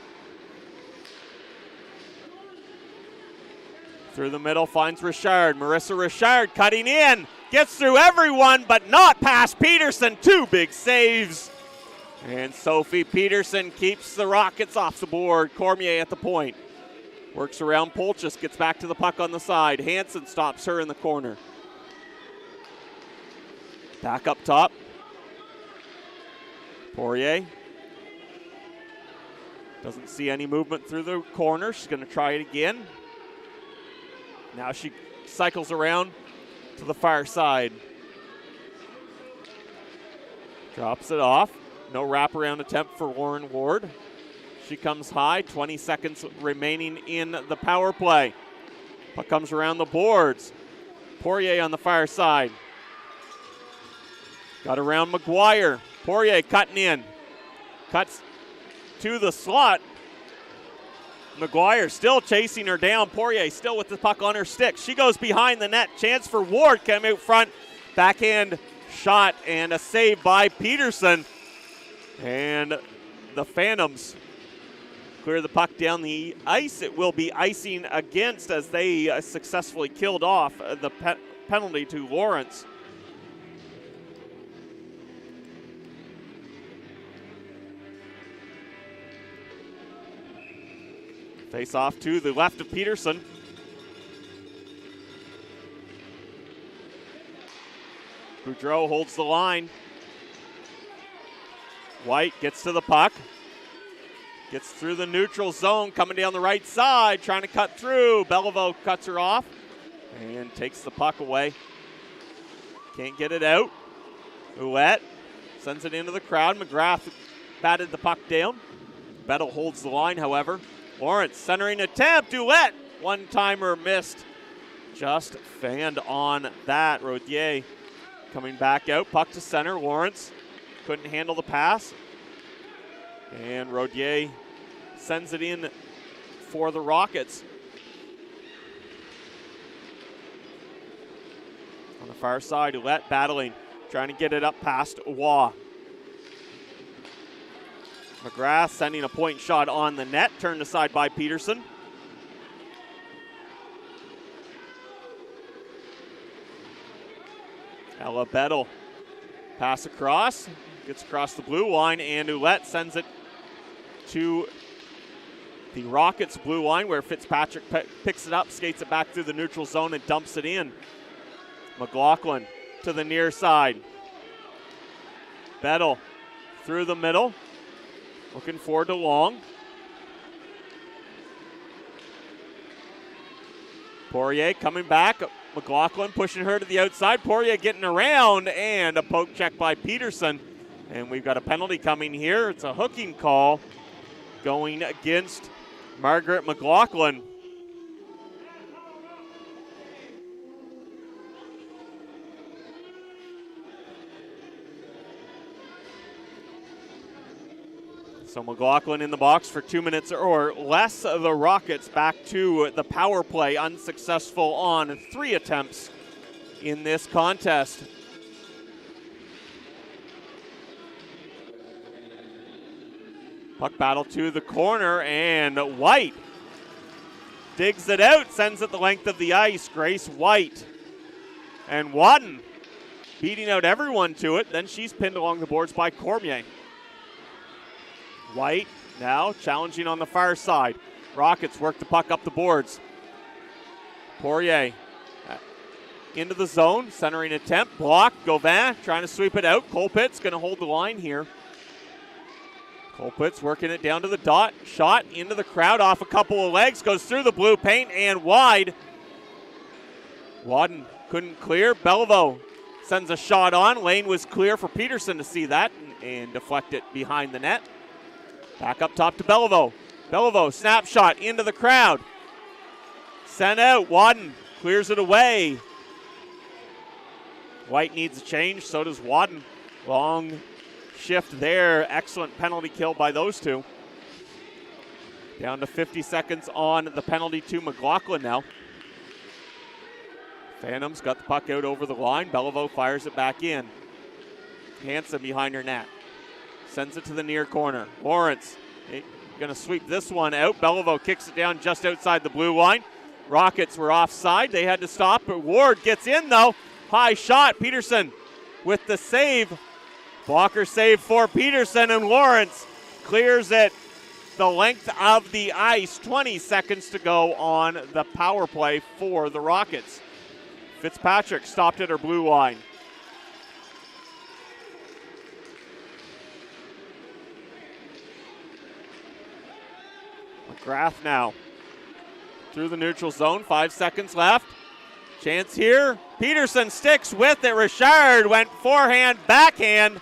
Through the middle, finds Richard. Marissa Richard cutting in. Gets through everyone, but not past Peterson. 2 big saves. And Sophie Peterson keeps the Rockets off the board. Cormier at the point. Works around Polchis, gets back to the puck on the side. Hansen stops her in the corner. Back up top. Poirier. Doesn't see any movement through the corner. She's going to try it again. Now she cycles around to the far side. Drops it off. No wraparound attempt for Warren Ward. She comes high. 20 seconds remaining in the power play. Puck comes around the boards. Poirier on the far side. Got around McGuire. Poirier cutting in. Cuts to the slot. McGuire still chasing her down. Poirier still with the puck on her stick. She goes behind the net. Chance for Ward. Come out front. Backhand shot and a save by Peterson. And the Phantoms clear the puck down the ice. It will be icing against as they successfully killed off the penalty to Lawrence. Face off to the left of Peterson. Boudreau holds the line. White gets to the puck. Gets through the neutral zone, coming down the right side, trying to cut through. Beliveau cuts her off and takes the puck away. Can't get it out. Ouellette sends it into the crowd. McGrath batted the puck down. Bettle holds the line, however. Lawrence centering attempt. Ouellette, one-timer missed. Just fanned on that. Rodier coming back out. Puck to center. Lawrence couldn't handle the pass. And Rodier sends it in for the Rockets. On the far side, Ouellette battling, trying to get it up past Waugh. McGrath sending a point shot on the net, turned aside by Peterson. Ella Bettel, pass across, gets across the blue line, and Ouellette sends it to the Rockets' blue line, where Fitzpatrick picks it up, skates it back through the neutral zone, and dumps it in. McLaughlin to the near side. Bettel through the middle, looking for DeLong. Poirier coming back. McLaughlin pushing her to the outside. Poirier getting around, and a poke check by Peterson. And we've got a penalty coming here. It's a hooking call going against Margaret McLaughlin. So McLaughlin in the box for 2 minutes or less. The Rockets back to the power play, unsuccessful on 3 attempts in this contest. Puck battle to the corner, and White digs it out, sends it the length of the ice. Grace White and Wadden beating out everyone to it. Then she's pinned along the boards by Cormier. White now challenging on the far side. Rockets work the puck up the boards. Poirier into the zone, centering attempt, block. Gauvin trying to sweep it out. Colpitt's going to hold the line here. Colpitt's working it down to the dot. Shot into the crowd off a couple of legs, goes through the blue paint and wide. Wadden couldn't clear. Beliveau sends a shot on. Lane was clear for Peterson to see that and deflect it behind the net. Back up top to Beliveau. Beliveau, snapshot into the crowd. Sent out. Wadden clears it away. White needs a change, so does Wadden. Long shift there. Excellent penalty kill by those two. Down to 50 seconds on the penalty to McLaughlin now. Phantoms got the puck out over the line. Beliveau fires it back in. Hansen behind her net. Sends it to the near corner. Lawrence going to sweep this one out. Beliveau kicks it down just outside the blue line. Rockets were offside. They had to stop, but Ward gets in though. High shot. Peterson with the save. Blocker save for Peterson, and Lawrence clears it the length of the ice. 20 seconds to go on the power play for the Rockets. Fitzpatrick stopped at her blue line. McGrath now through the neutral zone. 5 seconds left. Chance here. Peterson sticks with it. Richard went forehand, backhand.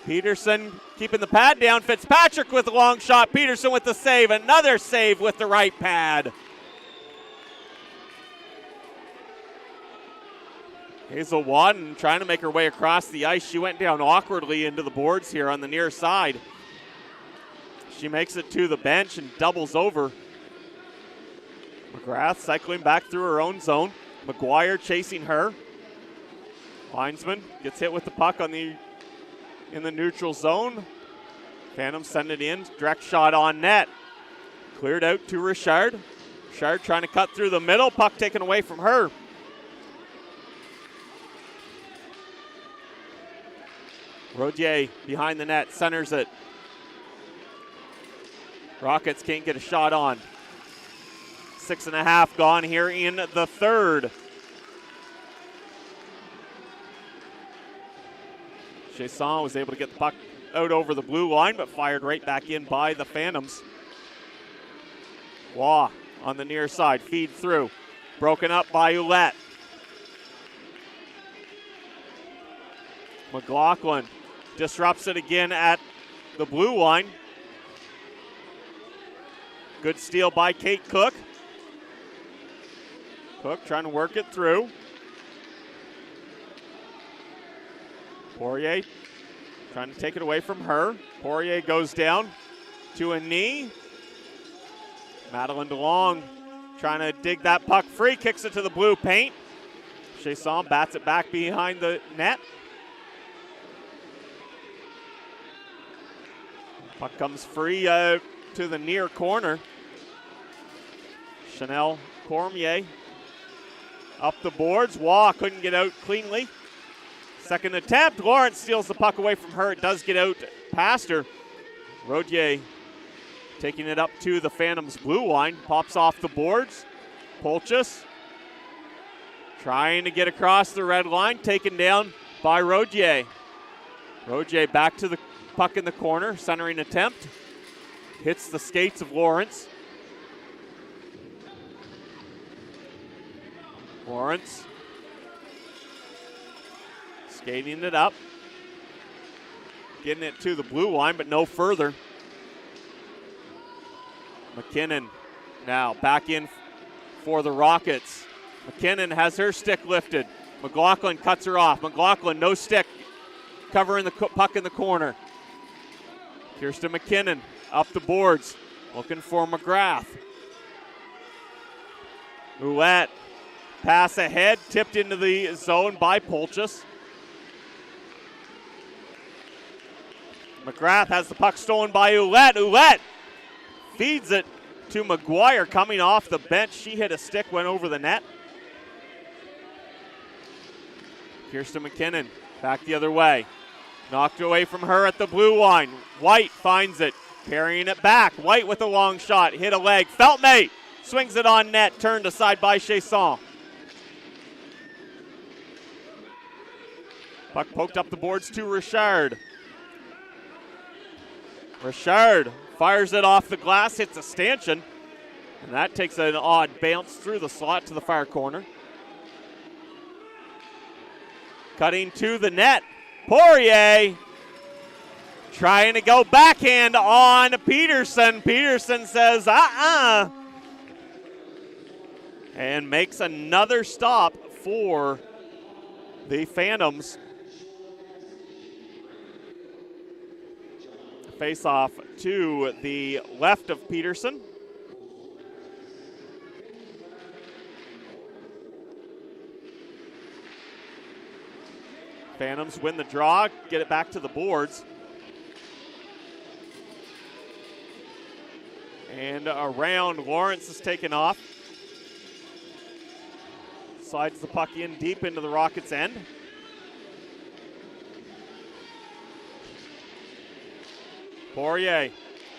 Peterson keeping the pad down. Fitzpatrick with a long shot. Peterson with the save. Another save with the right pad. Hazel Wadden trying to make her way across the ice. She went down awkwardly into the boards here on the near side. She makes it to the bench and doubles over. McGrath cycling back through her own zone. McGuire chasing her. Linesman gets hit with the puck in the neutral zone. Phantoms send it in. Direct shot on net. Cleared out to Richard. Richard trying to cut through the middle. Puck taken away from her. Rodier behind the net. Centers it. Rockets can't get a shot on. 6.5 gone here in the third. Chasson was able to get the puck out over the blue line, but fired right back in by the Phantoms. Waugh on the near side, feed through. Broken up by Ouellette. McLaughlin disrupts it again at the blue line. Good steal by Kate Cook. Cook trying to work it through. Poirier trying to take it away from her. Poirier goes down to a knee. Madeline DeLong trying to dig that puck free, kicks it to the blue paint. Chasson bats it back behind the net. Puck comes free to the near corner. Chanel Cormier up the boards. Waugh couldn't get out cleanly. Second attempt. Lawrence steals the puck away from her. It does get out past her. Rodier taking it up to the Phantoms blue line. Pops off the boards. Polchus trying to get across the red line. Taken down by Rodier. Rodier back to the puck in the corner. Centering attempt. Hits the skates of Lawrence. Lawrence skating it up. Getting it to the blue line, but no further. McKinnon now back in for the Rockets. McKinnon has her stick lifted. McLaughlin cuts her off. McLaughlin, no stick, covering the puck in the corner. Kirsten McKinnon up the boards, looking for McGrath. Ouellette, pass ahead, tipped into the zone by Polchus. McGrath has the puck stolen by Ouellette. Ouellette feeds it to McGuire coming off the bench. She hit a stick, went over the net. Kirsten McKinnon back the other way. Knocked away from her at the blue line. White finds it, carrying it back. White with a long shot, hit a leg. Feltmate swings it on net, turned aside by Chasson. Puck poked up the boards to Richard. Richard fires it off the glass, hits a stanchion, and that takes an odd bounce through the slot to the far corner. Cutting to the net, Poirier trying to go backhand on Peterson. Peterson says, and makes another stop for the Phantoms. Face off to the left of Peterson. Phantoms win the draw, get it back to the boards. And around, Lawrence is taken off. Slides the puck in deep into the Rockets' end. Poirier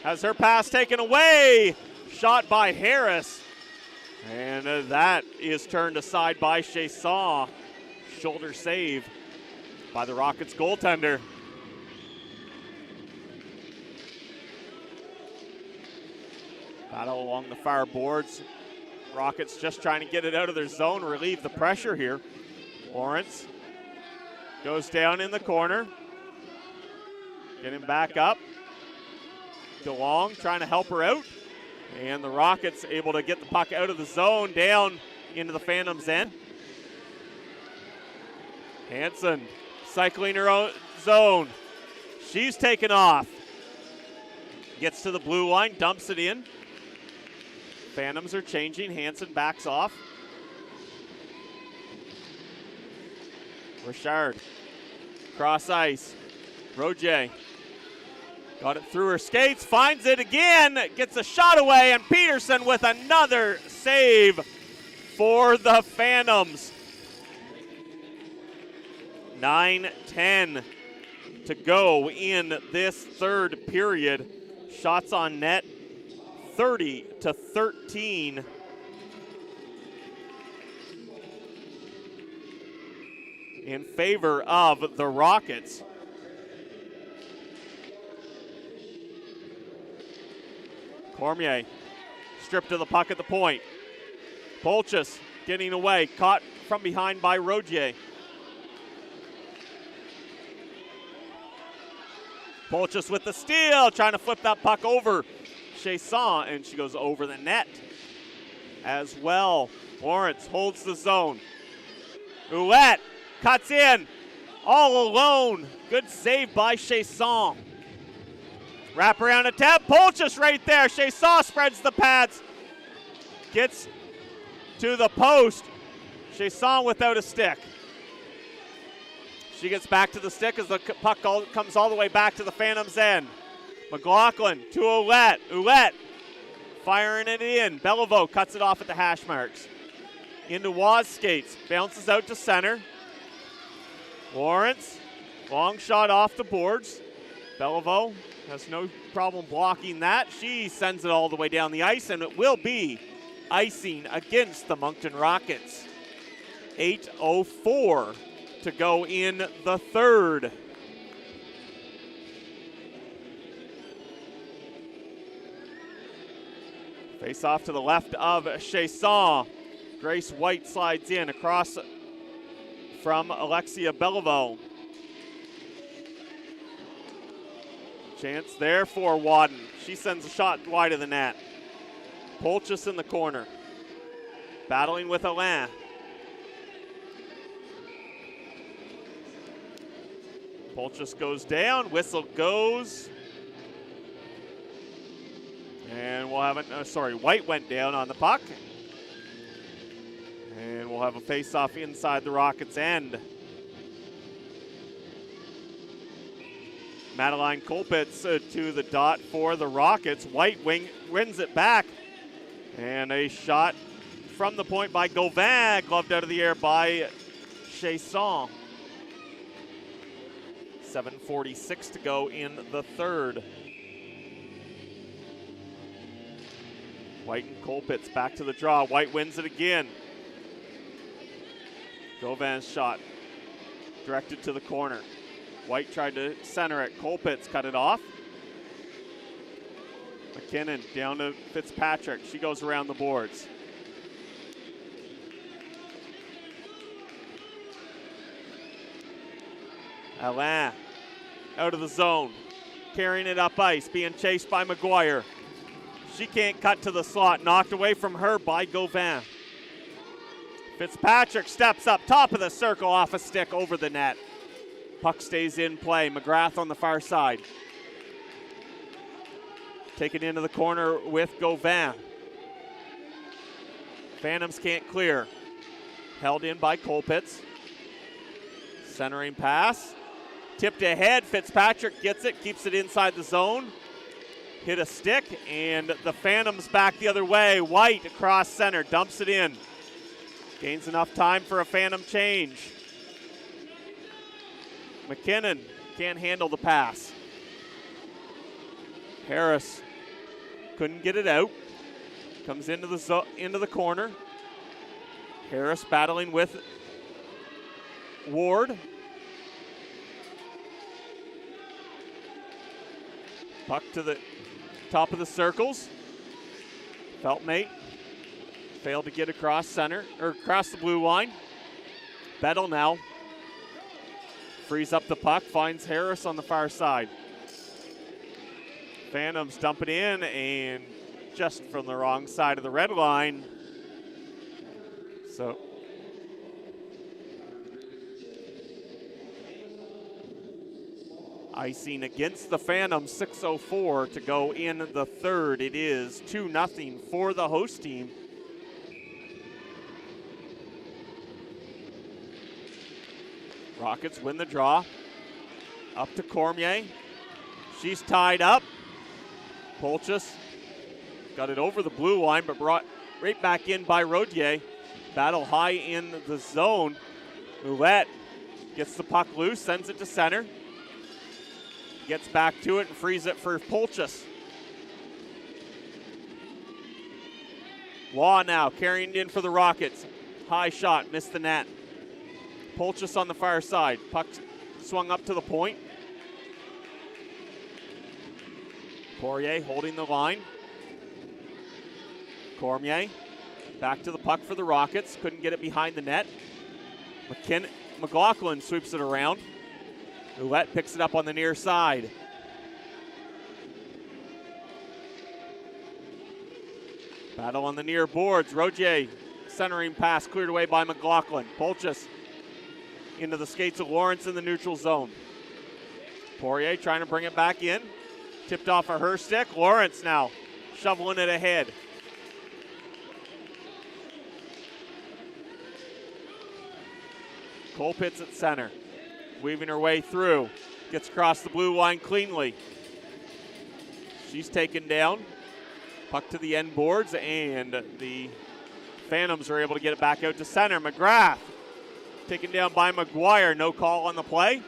has her pass taken away. Shot by Harris. And that is turned aside by Chasson. Shoulder save by the Rockets goaltender. Battle along the far boards. Rockets just trying to get it out of their zone, relieve the pressure here. Lawrence goes down in the corner. Getting back up. DeLong trying to help her out. And the Rockets able to get the puck out of the zone, down into the Phantoms' end. Hansen cycling her own zone. She's taken off. Gets to the blue line, dumps it in. Phantoms are changing. Hansen backs off. Richard. Cross ice. Roger. Got it through her skates, finds it again, gets a shot away, and Peterson with another save for the Phantoms. 9:10 to go in this third period. Shots on net, 30-13. In favor of the Rockets. Cormier stripped of the puck at the point. Polchus getting away, caught from behind by Rodier. Polchus with the steal, trying to flip that puck over. Chasson, and she goes over the net as well. Lawrence holds the zone. Ouellette cuts in all alone. Good save by Chasson. Wrap around attempt. Polchis right there. Chasson spreads the pads. Gets to the post. Chasson without a stick. She gets back to the stick as the puck comes all the way back to the Phantoms' end. McLaughlin to Ouellette. Ouellette firing it in. Beliveau cuts it off at the hash marks. Into Waz skates. Bounces out to center. Lawrence, long shot off the boards. Beliveau has no problem blocking that. She sends it all the way down the ice, and it will be icing against the Moncton Rockets. 8:04 to go in the third. Face off to the left of Chasson. Grace White slides in across from Alexia Beliveau. Chance there for Wadden. She sends a shot wide of the net. Polchis in the corner. Battling with Alain. Polchis goes down. Whistle goes. And we'll have it. White went down on the puck. And we'll have a face-off inside the Rockets' end. Madeline Colpitz to the dot for the Rockets. White wins it back. And a shot from the point by Gauvin, gloved out of the air by Chasson. 7:46 to go in the third. White and Colpitz back to the draw. White wins it again. Gauvin's shot directed to the corner. White tried to center it. Colpitz cut it off. McKinnon down to Fitzpatrick. She goes around the boards. Alain out of the zone. Carrying it up ice. Being chased by McGuire. She can't cut to the slot. Knocked away from her by Gauvin. Fitzpatrick steps up top of the circle off a stick over the net. Puck stays in play. McGrath on the far side. Taken into the corner with Gauvin. Phantoms can't clear. Held in by Colpitz. Centering pass. Tipped ahead. Fitzpatrick gets it. Keeps it inside the zone. Hit a stick. And the Phantoms back the other way. White across center. Dumps it in. Gains enough time for a Phantom change. McKinnon can't handle the pass. Harris couldn't get it out. Comes into the corner. Harris battling with Ward. Puck to the top of the circles. Feltmate failed to get across center, or across the blue line. Bettel now frees up the puck, finds Harris on the far side. Phantoms dump it in, and just from the wrong side of the red line. So icing against the Phantoms, 6:04 to go in the third. It is 2-0 for the host team. Rockets win the draw. Up to Cormier. She's tied up. Polchis got it over the blue line, but brought right back in by Rodier. Battle high in the zone. Ouellette gets the puck loose, sends it to center. Gets back to it and frees it for Polchis. Law now carrying it in for the Rockets. High shot, missed the net. Polchis on the far side. Puck swung up to the point. Poirier holding the line. Cormier back to the puck for the Rockets. Couldn't get it behind the net. McLaughlin sweeps it around. Ouellette picks it up on the near side. Battle on the near boards. Rogier centering pass cleared away by McLaughlin. Polchis into the skates of Lawrence in the neutral zone. Poirier trying to bring it back in. Tipped off of her stick. Lawrence now shoveling it ahead. Colpitts at center. Weaving her way through. Gets across the blue line cleanly. She's taken down. Puck to the end boards, and the Phantoms are able to get it back out to center. McGrath taken down by McGuire. No call on the play.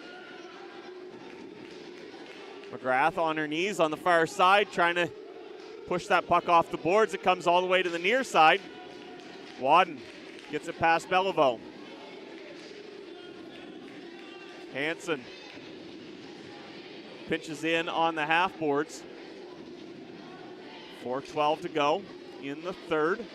McGrath on her knees on the far side, trying to push that puck off the boards. It comes all the way to the near side. Wadden gets it past Beliveau. Hansen pinches in on the half boards. 4:12 to go in the third.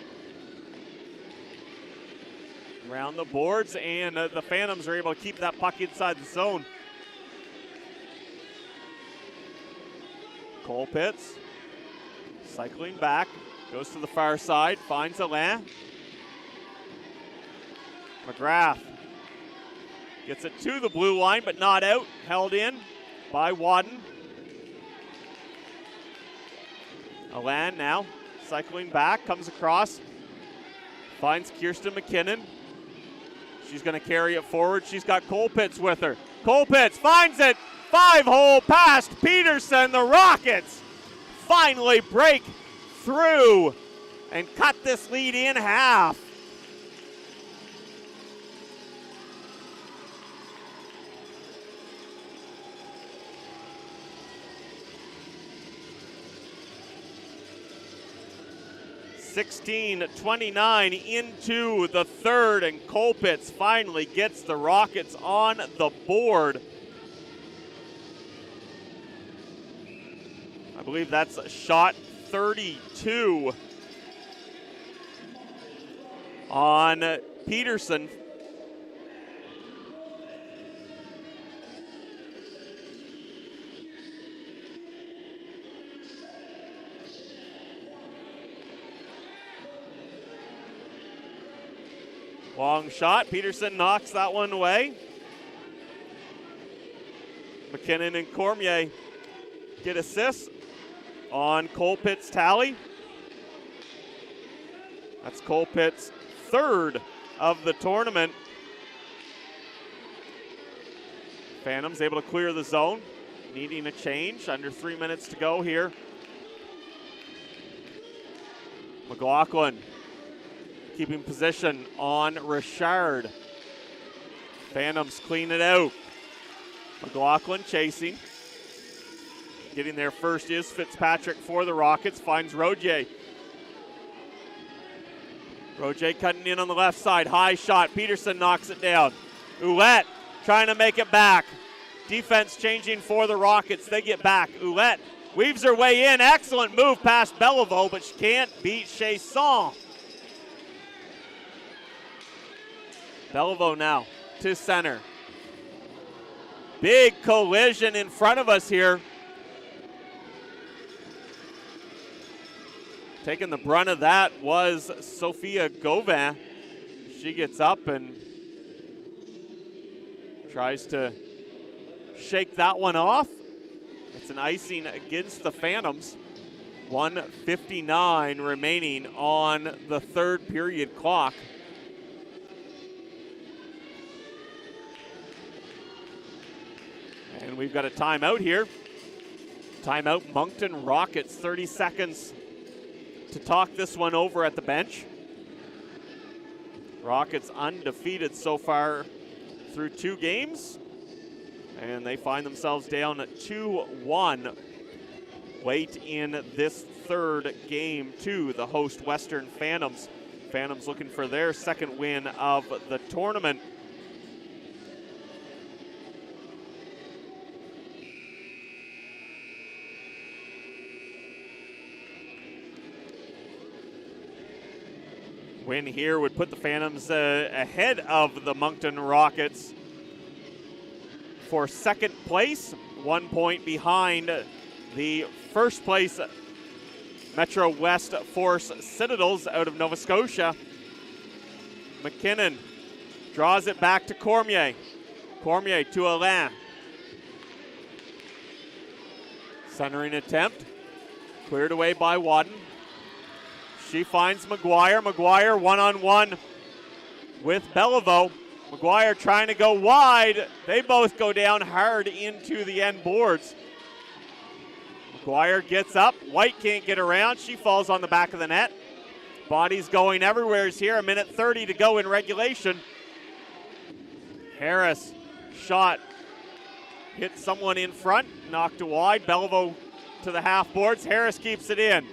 Around the boards, and the Phantoms are able to keep that puck inside the zone. Colpitts cycling back, goes to the far side, finds Alain. McGrath gets it to the blue line, but not out. Held in by Wadden. Alain now cycling back, comes across, finds Kirsten McKinnon. She's going to carry it forward. She's got Colpitts with her. Colpitts finds it. 5-hole past Peterson. The Rockets finally break through and cut this lead in half. (16:29) into the third, and Colpitts finally gets the Rockets on the board. I believe that's shot 32 on Peterson. Long shot. Peterson knocks that one away. McKinnon and Cormier get assists on Colpitts' tally. That's Colpitts' third of the tournament. Phantoms able to clear the zone, needing a change. Under 3 minutes to go here. McLaughlin keeping position on Richard. Phantoms clean it out. McLaughlin chasing. Getting there first is Fitzpatrick for the Rockets. Finds Rogier. Rogier cutting in on the left side. High shot. Peterson knocks it down. Ouellette trying to make it back. Defense changing for the Rockets. They get back. Ouellette weaves her way in. Excellent move past Beliveau, but she can't beat Chasson. Beliveau now to center. Big collision in front of us here. Taking the brunt of that was Sophia Gauvin. She gets up and tries to shake that one off. It's an icing against the Phantoms. 1:59 remaining on the third period clock. And we've got a timeout here. Timeout, Moncton Rockets, 30 seconds to talk this one over at the bench. Rockets undefeated so far through 2 games. And they find themselves down at 2-1 late in this third game to the host Western Phantoms. Phantoms looking for their second win of the tournament. Win here would put the Phantoms ahead of the Moncton Rockets for second place, 1 point behind the first place Metro West Force Citadels out of Nova Scotia. McKinnon draws it back to Cormier. Cormier to Alain. Centering attempt. Cleared away by Wadden. She finds McGuire. McGuire one-on-one with Beliveau. McGuire trying to go wide. They both go down hard into the end boards. McGuire gets up. White can't get around. She falls on the back of the net. Bodies going everywhere here. 1:30 to go in regulation. Harris shot. Hit someone in front. Knocked it wide. Beliveau to the half boards. Harris keeps it in.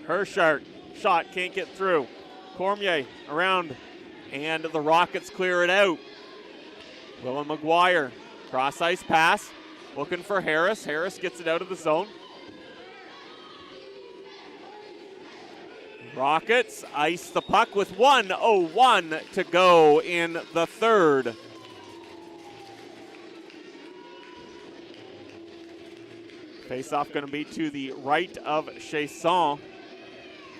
Hershart shot. Can't get through. Cormier around. And the Rockets clear it out. Willem McGuire. Cross ice pass. Looking for Harris. Harris gets it out of the zone. Rockets ice the puck with 1:01 to go in the third. Face-off going to be to the right of Chasson.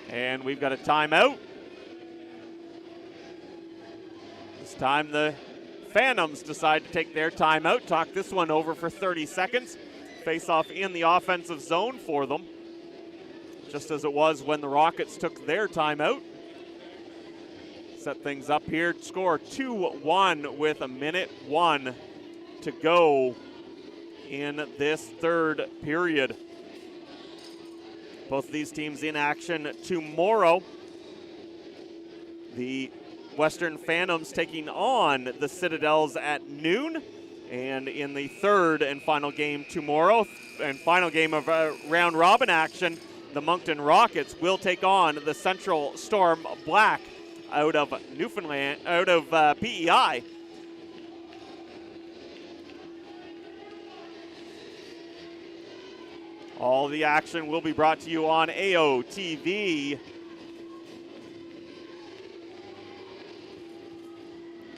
And we've got a timeout. This time the Phantoms decide to take their timeout. Talk this one over for 30 seconds. Face-off in the offensive zone for them. Just as it was when the Rockets took their timeout. Set things up here. Score 2-1 with 1:01 to go in this third period. Both of these teams in action tomorrow. The Western Phantoms taking on the Citadels at noon. And in the third and final game tomorrow, and final game of round robin action, the Moncton Rockets will take on the Central Storm Black out of Newfoundland, out of PEI. All the action will be brought to you on AOTV.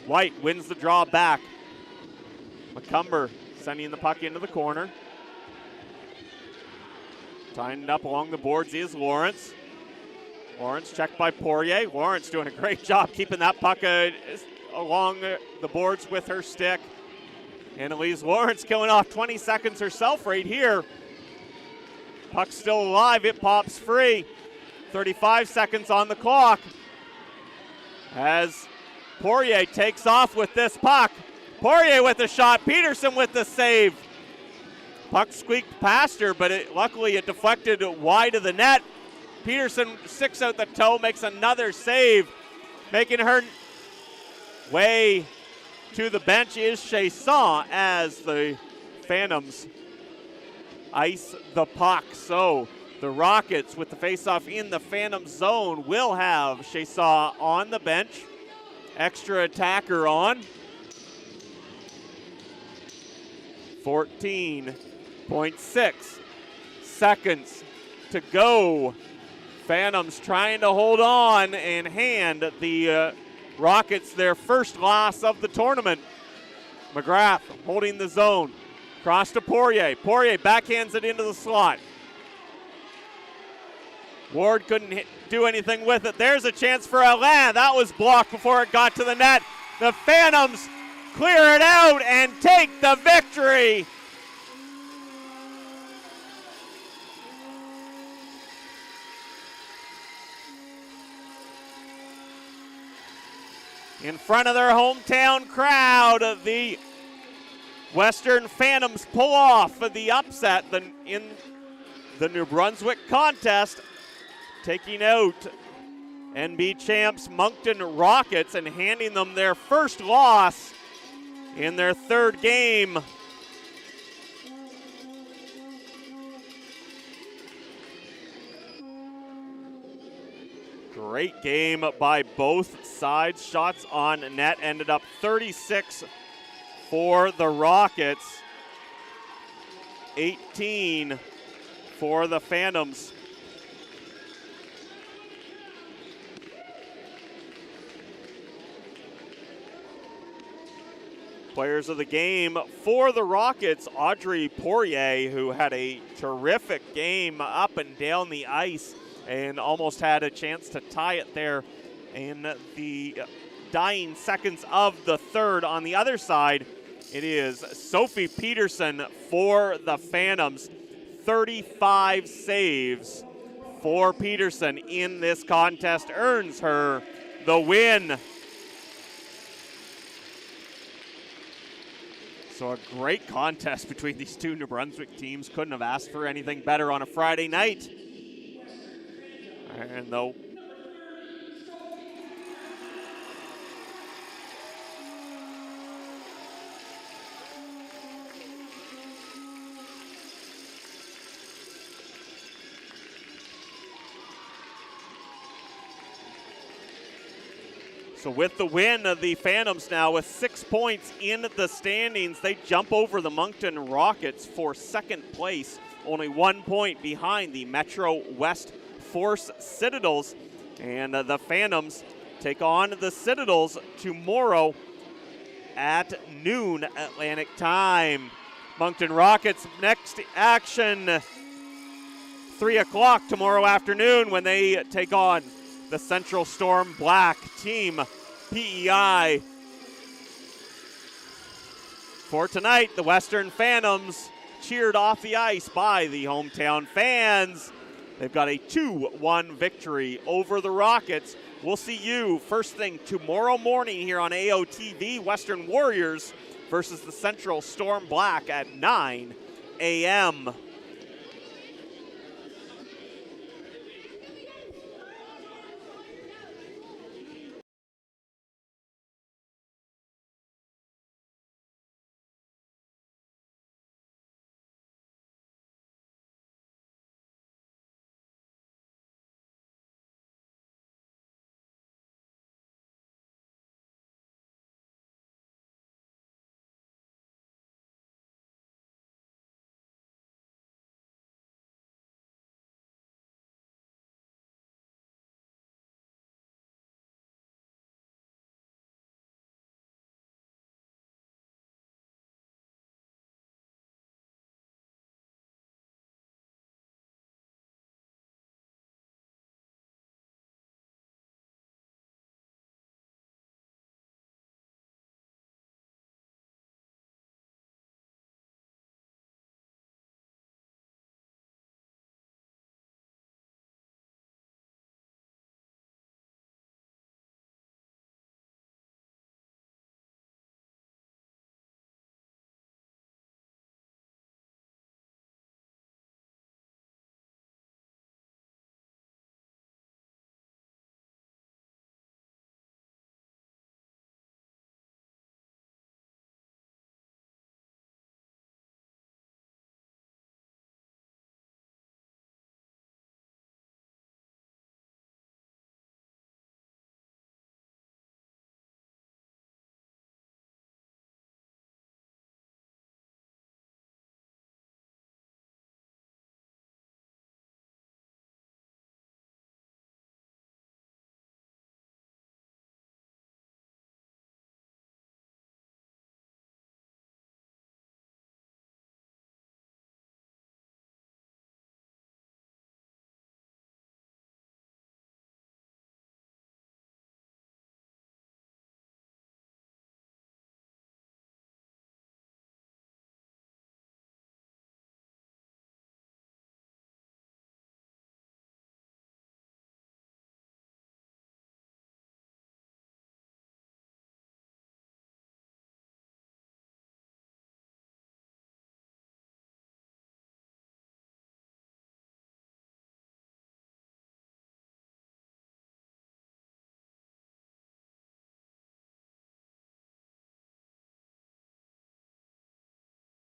White wins the draw back. McCumber sending the puck into the corner. Tying up along the boards is Lawrence. Lawrence checked by Poirier. Lawrence doing a great job keeping that puck along the boards with her stick. Annalise Lawrence killing off 20 seconds herself right here. Puck's still alive. It pops free. 35 seconds on the clock. As Poirier takes off with this puck. Poirier with the shot. Peterson with the save. Puck squeaked past her, but luckily it deflected wide of the net. Peterson sticks out the toe, makes another save. Making her way to the bench is Chasson as the Phantoms ice the puck. So the Rockets with the faceoff in the Phantom zone will have Chasson on the bench. Extra attacker on. 14.6 seconds to go. Phantoms trying to hold on and hand the Rockets their first loss of the tournament. McGrath holding the zone. Cross to Poirier. Poirier backhands it into the slot. Ward couldn't do anything with it. There's a chance for Alain. That was blocked before it got to the net. The Phantoms clear it out and take the victory. In front of their hometown crowd, the Western Phantoms pull off the upset in the New Brunswick contest, taking out NB champs Moncton Rockets and handing them their first loss in their third game. Great game by both sides. Shots on net ended up 36 for the Rockets, 18 for the Phantoms. Players of the game for the Rockets, Audrey Poirier, who had a terrific game up and down the ice and almost had a chance to tie it there in the dying seconds of the third. On the other side, it is Sophie Peterson for the Phantoms. 35 saves for Peterson in this contest earns her the win. So a great contest between these two New Brunswick teams. Couldn't have asked for anything better on a Friday night. And though So with the win, the Phantoms now with 6 points in the standings. They jump over the Moncton Rockets for second place, only 1 point behind the Metro West Force Citadels. And the Phantoms take on the Citadels tomorrow at noon Atlantic time. Moncton Rockets next action, 3 o'clock tomorrow afternoon when they take on the Central Storm Black team, PEI. For tonight, the Western Phantoms cheered off the ice by the hometown fans. They've got a 2-1 victory over the Rockets. We'll see you first thing tomorrow morning here on AOTV. Western Warriors versus the Central Storm Black at 9 a.m.